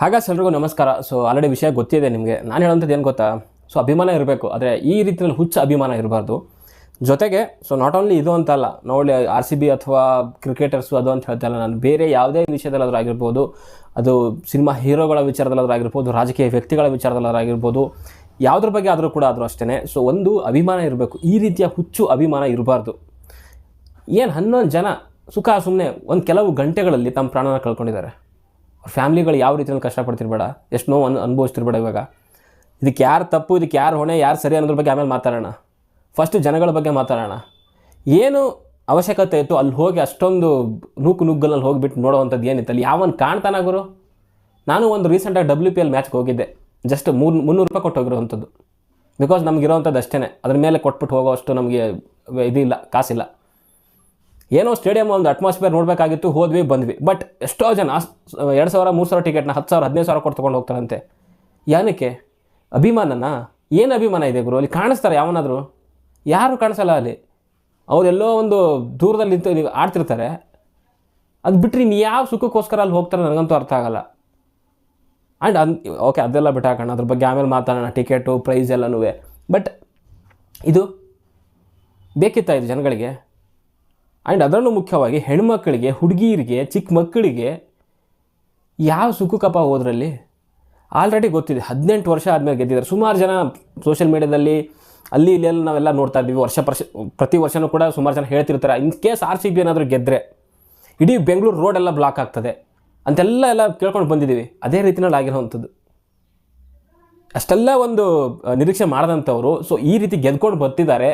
ಹಾಗಾಗಿ ಎಲ್ರಿಗೂ ನಮಸ್ಕಾರ. ಸೊ ಆಲ್ರೆಡಿ ವಿಷಯ ಗೊತ್ತಿದೆ ನಿಮಗೆ. ನಾನು ಹೇಳೋಂಥದ್ದು ಏನು ಗೊತ್ತಾ, ಸೊ ಅಭಿಮಾನ ಇರಬೇಕು, ಆದರೆ ಈ ರೀತಿಯಲ್ಲಿ ಹುಚ್ಚ ಅಭಿಮಾನ ಇರಬಾರ್ದು. ಜೊತೆಗೆ ಸೊ ನಾಟ್ ಓನ್ಲಿ ಇದು ಅಂತಲ್ಲ, ನೋಡಿ RCB ಅಥವಾ ಕ್ರಿಕೆಟರ್ಸು ಅದು ಅಂತ ಹೇಳ್ತಾ ಇಲ್ಲ ನಾನು. ಬೇರೆ ಯಾವುದೇ ವಿಷಯದಲ್ಲಾದರೂ ಆಗಿರ್ಬೋದು, ಅದು ಸಿನಿಮಾ ಹೀರೋಗಳ ವಿಚಾರದಲ್ಲಾದರೂ ಆಗಿರ್ಬೋದು, ರಾಜಕೀಯ ವ್ಯಕ್ತಿಗಳ ವಿಚಾರದಲ್ಲಾದರೂ ಆಗಿರ್ಬೋದು, ಯಾವುದ್ರ ಬಗ್ಗೆ ಆದರೂ ಕೂಡ ಆದರೂ ಅಷ್ಟೇ. ಸೊ ಒಂದು ಅಭಿಮಾನ ಇರಬೇಕು, ಈ ರೀತಿಯ ಹುಚ್ಚು ಅಭಿಮಾನ ಇರಬಾರ್ದು. ಏನು 11 ಜನ ಸುಖ ಸುಮ್ಮನೆ ಒಂದು ಕೆಲವು ಗಂಟೆಗಳಲ್ಲಿ ತಮ್ಮ ಪ್ರಾಣನ ಕಳ್ಕೊಂಡಿದ್ದಾರೆ. ಅವ್ರ ಫ್ಯಾಮ್ಲಿಗಳು ಯಾವ ರೀತಿಯಲ್ಲಿ ಕಷ್ಟಪಡ್ತಿರ್ಬೇಡ, ಎಷ್ಟು ನೋವು ಅನುಭವಿಸ್ತಿರ್ಬೇಡ. ಇವಾಗ ಇದಕ್ಕೆ ಯಾರು ತಪ್ಪು, ಇದಕ್ಕೆ ಯಾರು ಹೊಣೆ, ಯಾರು ಸರಿ ಅನ್ನೋದ್ರ ಬಗ್ಗೆ ಆಮೇಲೆ ಮಾತಾಡೋಣ. ಫಸ್ಟು ಜನಗಳ ಬಗ್ಗೆ ಮಾತಾಡೋಣ. ಏನು ಅವಶ್ಯಕತೆ ಇತ್ತು ಅಲ್ಲಿ ಹೋಗಿ ಅಷ್ಟೊಂದು ನುಗ್ಗಲಲ್ಲಿ ಹೋಗಿಬಿಟ್ಟು ನೋಡೋವಂಥದ್ದು ಏನಿತ್ತು ಅಲ್ಲಿ? ಯಾವನು ಕಾಣ್ತಾನ ಗುರು? ನಾನು ಒಂದು ರೀಸೆಂಟಾಗಿ WPL ಮ್ಯಾಚ್ಗೆ ಹೋಗಿದ್ದೆ. ಜಸ್ಟ್ 300 ರೂಪಾಯಿ ಕೊಟ್ಟು ಹೋಗಿರೋವಂಥದ್ದು. ಬಿಕಾಸ್ ನಮಗಿರೋವಂಥದ್ದು ಅಷ್ಟೇ, ಅದ್ರ ಮೇಲೆ ಕೊಟ್ಬಿಟ್ಟು ಹೋಗೋ ಅಷ್ಟು ನಮಗೆ ಇದಿಲ್ಲ, ಕಾಸಿಲ್ಲ. ಏನೋ ಸ್ಟೇಡಿಯಮ್ ಒಂದು ಅಟ್ಮಾಸ್ಫಿಯರ್ ನೋಡಬೇಕಾಗಿತ್ತು, ಹೋದ್ವಿ ಬಂದ್ವಿ. ಬಟ್ ಎಷ್ಟೋ ಜನ 2,000 3,000 ಟಿಕೆಟ್ನ 10,000 15,000 ಕೊಟ್ಟು ತೊಗೊಂಡು ಹೋಗ್ತಾರಂತೆ. ಏನಕ್ಕೆ? ಅಭಿಮಾನನ? ಏನು ಅಭಿಮಾನ ಇದೆ ಗುರು ಅಲ್ಲಿ? ಕಾಣಿಸ್ತಾರೆ ಯಾವನಾದರೂ? ಯಾರು ಕಾಣಿಸಲ್ಲ ಅಲ್ಲಿ. ಅವರೆಲ್ಲೋ ಒಂದು ದೂರದಲ್ಲಿ ನಿಂತು ಆಡ್ತಿರ್ತಾರೆ. ಅದು ಬಿಟ್ಟರೆ ಇನ್ನು ಯಾವ ಸುಖಕ್ಕೋಸ್ಕರ ಅಲ್ಲಿ ಹೋಗ್ತಾರೆ ನನಗಂತೂ ಅರ್ಥ ಆಗಲ್ಲ. ಆ್ಯಂಡ್ ಓಕೆ, ಅದೆಲ್ಲ ಬಿಟ್ಟಾಕೋಣ, ಅದ್ರ ಬಗ್ಗೆ ಆಮೇಲೆ ಮಾತಾಡೋಣ, ಟಿಕೆಟು ಪ್ರೈಸ್ ಎಲ್ಲನೂ. ಬಟ್ ಇದು ಬೇಕಿತ್ತಾ ಇದು ಜನಗಳಿಗೆ? ಆ್ಯಂಡ್ ಅದರಲ್ಲೂ ಮುಖ್ಯವಾಗಿ ಹೆಣ್ಮಕ್ಳಿಗೆ, ಹುಡುಗಿಯರಿಗೆ, ಚಿಕ್ಕ ಮಕ್ಕಳಿಗೆ ಯಾವ ಸುಖಕ್ಕಪ್ಪ ಹೋದ್ರಲ್ಲಿ? ಆಲ್ರೆಡಿ ಗೊತ್ತಿದೆ, 18 ವರ್ಷ ಆದಮೇಲೆ ಗೆದ್ದಿದ್ದಾರೆ. ಸುಮಾರು ಜನ ಸೋಷಿಯಲ್ ಮೀಡ್ಯಾದಲ್ಲಿ ಅಲ್ಲಿ ಇಲ್ಲೆಲ್ಲ ನಾವೆಲ್ಲ ನೋಡ್ತಾ ಇದ್ದೀವಿ. ಪ್ರತಿ ವರ್ಷವೂ ಕೂಡ ಸುಮಾರು ಜನ ಹೇಳ್ತಿರ್ತಾರೆ, ಇನ್ ಕೇಸ್ RCB ಏನಾದರೂ ಗೆದ್ದರೆ ಇಡೀ ಬೆಂಗಳೂರು ರೋಡೆಲ್ಲ ಬ್ಲಾಕ್ ಆಗ್ತದೆ ಅಂತೆಲ್ಲ ಕೇಳ್ಕೊಂಡು ಬಂದಿದ್ದೀವಿ. ಅದೇ ರೀತಿಯಲ್ಲಿ ಆಗಿರೋವಂಥದ್ದು. ಅಷ್ಟೆಲ್ಲ ಒಂದು ನಿರೀಕ್ಷೆ ಮಾಡಿದಂಥವ್ರು ಸೊ ಈ ರೀತಿ ಗೆದ್ಕೊಂಡು ಬರ್ತಿದ್ದಾರೆ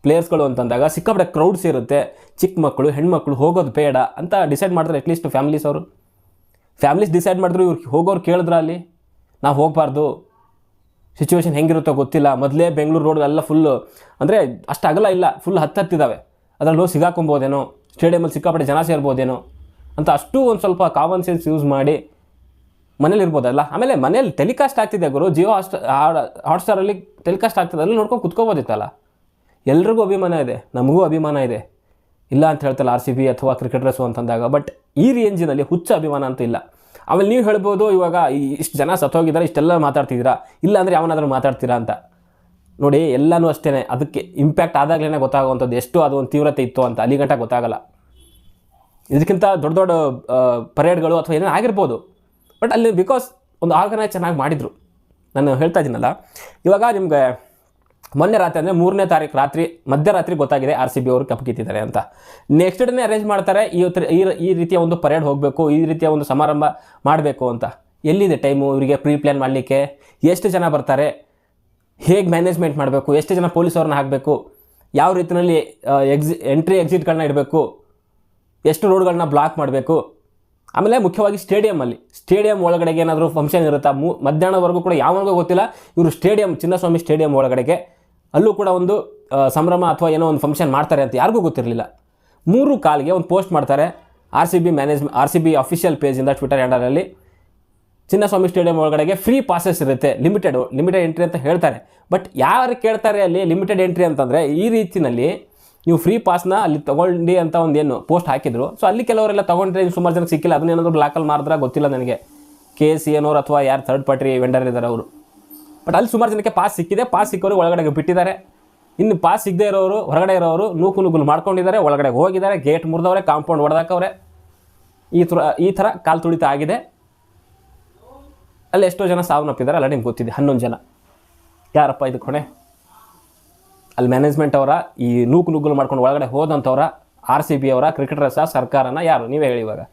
ಪ್ಲೇಯರ್ಸ್ಗಳು ಅಂತಂದಾಗ ಸಿಕ್ಕಾಪಟ್ಟೆ ಕ್ರೌಡ್ಸ್ ಇರುತ್ತೆ. ಚಿಕ್ಕ ಮಕ್ಕಳು, ಹೆಣ್ಮಕ್ಳು ಹೋಗೋದು ಬೇಡ ಅಂತ ಡಿಸೈಡ್ ಮಾಡಿದ್ರೆ ಅಟ್ಲೀಸ್ಟ್ ಫ್ಯಾಮಿಲೀಸ್ ಡಿಸೈಡ್ ಮಾಡಿದ್ರು. ಇವ್ರು ಹೋಗೋರು ಕೇಳಿದ್ರ ಅಲ್ಲಿ ನಾವು ಹೋಗಬಾರ್ದು, ಸಿಚುವೇಶನ್ ಹೆಂಗಿರುತ್ತೋ ಗೊತ್ತಿಲ್ಲ. ಮೊದಲೇ ಬೆಂಗಳೂರು ರೋಡ್ ಎಲ್ಲ ಫುಲ್ಲು, ಅಂದರೆ ಅಷ್ಟು ಅಗಲ ಇಲ್ಲ, ಫುಲ್ ಹತ್ತಿದ್ದಾವೆ. ಅದರಲ್ಲಿ ಹೋಗಿ ಸಿಗಾಕೊಬೋದೇನೋ, ಸ್ಟೇಡಿಯಮಲ್ಲಿ ಸಿಕ್ಕಾಪಟ್ಟೆ ಜನ ಸೇರ್ಬೋದೇನೋ ಅಂತ ಅಷ್ಟು ಒಂದು ಸ್ವಲ್ಪ ಕಾಮನ್ ಸೆನ್ಸ್ ಯೂಸ್ ಮಾಡಿ ಮನೇಲಿ ಇರ್ಬೋದಲ್ಲ. ಆಮೇಲೆ ಮನೇಲಿ ಟೆಲಿಕಾಸ್ಟ್ ಆಗ್ತಿದೆ ಗುರು, ಜಿಯೋ ಹಾಟ್ಸ್ಟಾರಲ್ಲಿ ಟೆಲಿಕಾಸ್ಟ್ ಆಗ್ತದೆ, ಅಲ್ಲಿ ನೋಡ್ಕೊಂಡು ಕುತ್ಕೋಬೋದಿತ್ತಲ್ಲ. ಎಲ್ರಿಗೂ ಅಭಿಮಾನ ಇದೆ, ನಮಗೂ ಅಭಿಮಾನ ಇದೆ, ಇಲ್ಲ ಅಂತ ಹೇಳ್ತಲ್ಲ RCB ಅಥವಾ ಕ್ರಿಕೆಟರ್ಸು ಅಂತಂದಾಗ. ಬಟ್ ಈ ರೇಂಜಿನಲ್ಲಿ ಹುಚ್ಚ ಅಭಿಮಾನ ಅಂತೂ ಇಲ್ಲ. ಆಮೇಲೆ ನೀವು ಹೇಳ್ಬೋದು, ಇವಾಗ ಇಷ್ಟು ಜನ ಸತ್ತೋಗಿದ್ದಾರೆ, ಇಷ್ಟೆಲ್ಲ ಮಾತಾಡ್ತಿದ್ದೀರಾ, ಇಲ್ಲ ಅಂದರೆ ಯಾವನಾದರೂ ಮಾತಾಡ್ತೀರಾ ಅಂತ. ನೋಡಿ, ಎಲ್ಲನೂ ಅಷ್ಟೇ, ಅದಕ್ಕೆ ಇಂಪ್ಯಾಕ್ಟ್ ಆದಾಗಲೇ ಗೊತ್ತಾಗುವಂಥದ್ದು ಎಷ್ಟು ಅದು ಒಂದು ತೀವ್ರತೆ ಇತ್ತು ಅಂತ. ಅಲ್ಲಿ ಗಂಟ ಗೊತ್ತಾಗಲ್ಲ. ಇದಕ್ಕಿಂತ ದೊಡ್ಡ ದೊಡ್ಡ ಪರೇಡ್ಗಳು ಅಥವಾ ಏನೇನು ಆಗಿರ್ಬೋದು, ಬಟ್ ಅಲ್ಲಿ ಬಿಕಾಸ್ ಒಂದು ಆರ್ಗನೈಸ್ ಚೆನ್ನಾಗಿ ಮಾಡಿದರು. ನಾನು ಹೇಳ್ತಾ ಇದ್ದೀನಲ್ಲ, ಇವಾಗ ನಿಮಗೆ ಮೊನ್ನೆ ರಾತ್ರಿ ಅಂದರೆ 3ನೇ ತಾರೀಕು ರಾತ್ರಿ ಮಧ್ಯರಾತ್ರಿ ಗೊತ್ತಾಗಿದೆ RCB ಅವರು ಕಪ್ ಗೆದ್ದಿದ್ದಾರೆ ಅಂತ. ನೆಕ್ಸ್ಟ್ ಡೇನೇ ಅರೇಂಜ್ ಮಾಡ್ತಾರೆ, ಈ ರೀತಿಯ ಒಂದು ಪರೇಡ್ ಹೋಗಬೇಕು, ಈ ರೀತಿಯ ಒಂದು ಸಮಾರಂಭ ಮಾಡಬೇಕು ಅಂತ. ಎಲ್ಲಿದೆ ಟೈಮು ಇವರಿಗೆ ಪ್ರೀ ಪ್ಲ್ಯಾನ್ ಮಾಡಲಿಕ್ಕೆ? ಎಷ್ಟು ಜನ ಬರ್ತಾರೆ, ಹೇಗೆ ಮ್ಯಾನೇಜ್ಮೆಂಟ್ ಮಾಡಬೇಕು, ಎಷ್ಟು ಜನ ಪೊಲೀಸವ್ರನ್ನ ಹಾಕಬೇಕು, ಯಾವ ರೀತಿಯಲ್ಲಿ ಎಂಟ್ರಿ ಎಕ್ಸಿಟ್ಗಳನ್ನ ಇಡಬೇಕು, ಎಷ್ಟು ರೋಡ್ಗಳನ್ನ ಬ್ಲಾಕ್ ಮಾಡಬೇಕು. ಆಮೇಲೆ ಮುಖ್ಯವಾಗಿ ಸ್ಟೇಡಿಯಂ ಒಳಗಡೆಗೆ ಏನಾದರೂ ಫಂಕ್ಷನ್ ಇರುತ್ತಾ? ಮಧ್ಯಾಹ್ನವರೆಗೂ ಕೂಡ ಯಾವಾಗೂ ಗೊತ್ತಿಲ್ಲ. ಇವರು ಚಿನ್ನಸ್ವಾಮಿ ಸ್ಟೇಡಿಯಂ ಒಳಗಡೆಗೆ ಅಲ್ಲೂ ಕೂಡ ಒಂದು ಸಂಭ್ರಮ ಅಥವಾ ಏನೋ ಒಂದು ಮಾಡ್ತಾರೆ ಅಂತ ಯಾರಿಗೂ ಗೊತ್ತಿರಲಿಲ್ಲ. 3:15ಗೆ ಒಂದು ಪೋಸ್ಟ್ ಮಾಡ್ತಾರೆ RCB ಅಫಿಷಿಯಲ್ ಪೇಜಿಂದ ಟ್ವಿಟರ್ ಹ್ಯಾಂಡಲಲ್ಲಿ. ಚಿನ್ನಸ್ವಾಮಿ ಸ್ಟೇಡಿಯಂ ಒಳಗಡೆಗೆ ಫ್ರೀ ಪಾಸಸ್ ಇರುತ್ತೆ, ಲಿಮಿಟೆಡ್ ಎಂಟ್ರಿ ಅಂತ ಹೇಳ್ತಾರೆ. ಬಟ್ ಯಾರು ಕೇಳ್ತಾರೆ ಅಲ್ಲಿ ಲಿಮಿಟೆಡ್ ಎಂಟ್ರಿ ಅಂತಂದರೆ? ಈ ರೀತಿಯಲ್ಲಿ ನೀವು ಫ್ರೀ ಪಾಸ್ನ ಅಲ್ಲಿ ತೊಗೊಂಡು ಅಂತ ಒಂದು ಏನು ಪೋಸ್ಟ್ ಹಾಕಿದ್ರು. ಸೊ ಅಲ್ಲಿ ಕೆಲವರೆಲ್ಲ ತೊಗೊಂಡ್ರೆ ಸುಮಾರು ಜನಕ್ಕೆ ಸಿಕ್ಕಿಲ್ಲ. ಅದನ್ನೇನಾದರೂ ಬ್ಲಾಕಲ್ಲಿ ಮಾರಿದ್ರೆ ಗೊತ್ತಿಲ್ಲ ನನಗೆ, KCN ಅವರು ಅಥವಾ ಯಾರು ಥರ್ಡ್ ಪಾರ್ಟಿ ವೆಂಡರ್ ಇದ್ದಾರೆ ಅವರು. ಬಟ್ ಅಲ್ಲಿ ಸುಮಾರು ಜನಕ್ಕೆ ಪಾಸ್ ಸಿಕ್ಕಿದೆ. ಪಾಸ್ ಸಿಕ್ಕೋರು ಒಳಗಡೆಗೆ ಬಿಟ್ಟಿದ್ದಾರೆ. ಇನ್ನು ಪಾಸ್ ಸಿಗದೇ ಇರೋರು, ಹೊರಗಡೆ ಇರೋರು ನುಗ್ಗುಲು ಮಾಡ್ಕೊಂಡಿದ್ದಾರೆ, ಒಳಗಡೆ ಹೋಗಿದ್ದಾರೆ, ಗೇಟ್ ಮುರಿದವ್ರೆ, ಕಾಂಪೌಂಡ್ ಹೊಡೆದಾಕವ್ರೆ. ಈ ಥರ ಕಾಲು ತುಳಿತ ಆಗಿದೆ. ಅಲ್ಲಿ ಎಷ್ಟೋ ಜನ ಸಾವನ್ನಪ್ಪಿದ್ದಾರೆ, ಅಲ್ಲ ನಿಮ್ಗೆ ಗೊತ್ತಿದೆ. 11 ಜನ. ಯಾರಪ್ಪ ಇದಕ್ಕೆ ಹೊಣೆ? ಅಲ್ಲಿ ಮ್ಯಾನೇಜ್ಮೆಂಟ್ ಅವರ, ಈ ನುಗ್ಗುಲು ಮಾಡ್ಕೊಂಡು ಒಳಗಡೆ ಹೋದಂಥವ್ರ, RCB ಅವರ, ಕ್ರಿಕೆಟರ್ಸ, ಸರ್ಕಾರನ, ಯಾರು ನೀವೇ ಹೇಳಿ? ಇವಾಗ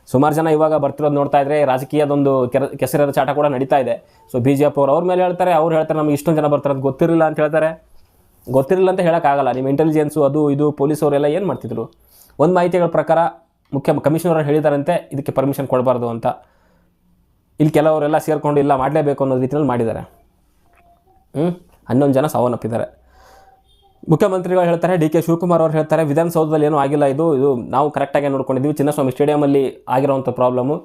ಸುಮಾರು ಜನ ಇವಾಗ ಬರ್ತಿರೋದು ನೋಡ್ತಾ ಇದ್ರೆ ರಾಜಕೀಯದೊಂದು ಕೆಸರದ ಚಾಟ ಕೂಡ ನಡೀತಾ ಇದೆ. ಸೊ BJP ಅವ್ರ ಮೇಲೆ ಹೇಳ್ತಾರೆ, ಅವ್ರು ಹೇಳ್ತಾರೆ ನಮಗೆ ಇಷ್ಟೊಂದು ಜನ ಬರ್ತಾರೆ ಅಂತ ಗೊತ್ತಿರಲಿಲ್ಲ ಅಂತ ಹೇಳ್ತಾರೆ. ಗೊತ್ತಿರಲಿಲ್ಲ ಅಂತ ಹೇಳೋಕ್ಕಾಗಲ್ಲ. ನಿಮ್ಮ ಇಂಟೆಲಿಜೆನ್ಸು ಅದು ಇದು ಪೊಲೀಸವರೆಲ್ಲ ಏನು ಮಾಡ್ತಿದ್ರು? ಒಂದು ಮಾಹಿತಿಗಳ ಪ್ರಕಾರ ಕಮಿಷನರ್ ಹೇಳಿದಾರಂತೆ ಇದಕ್ಕೆ ಪರ್ಮಿಷನ್ ಕೊಡಬಾರ್ದು ಅಂತ. ಇಲ್ಲಿ ಕೆಲವರೆಲ್ಲ ಸೇರಿಕೊಂಡು ಇಲ್ಲ ಮಾಡಲೇಬೇಕು ಅನ್ನೋ ರೀತಿಯಲ್ಲಿ ಮಾಡಿದ್ದಾರೆ. 11 ಜನ ಸಾವನ್ನಪ್ಪಿದ್ದಾರೆ. ಮುಖ್ಯಮಂತ್ರಿಗಳು ಹೇಳ್ತಾರೆ, DK ಶಿವಕುಮಾರ್ ಅವರು ಹೇಳ್ತಾರೆ, ವಿಧಾನಸೌಧದಲ್ಲಿ ಏನೂ ಆಗಿಲ್ಲ, ಇದು ನಾವು ಕರೆಕ್ಟಾಗಿ ನೋಡ್ಕೊಂಡಿದ್ದೀವಿ, ಚಿನ್ನಸ್ವಾಮಿ ಸ್ಟೇಡಿಯಮಲ್ಲಿ ಆಗಿರೋವಂಥ ಪ್ರಾಬ್ಲಮ್ಮು.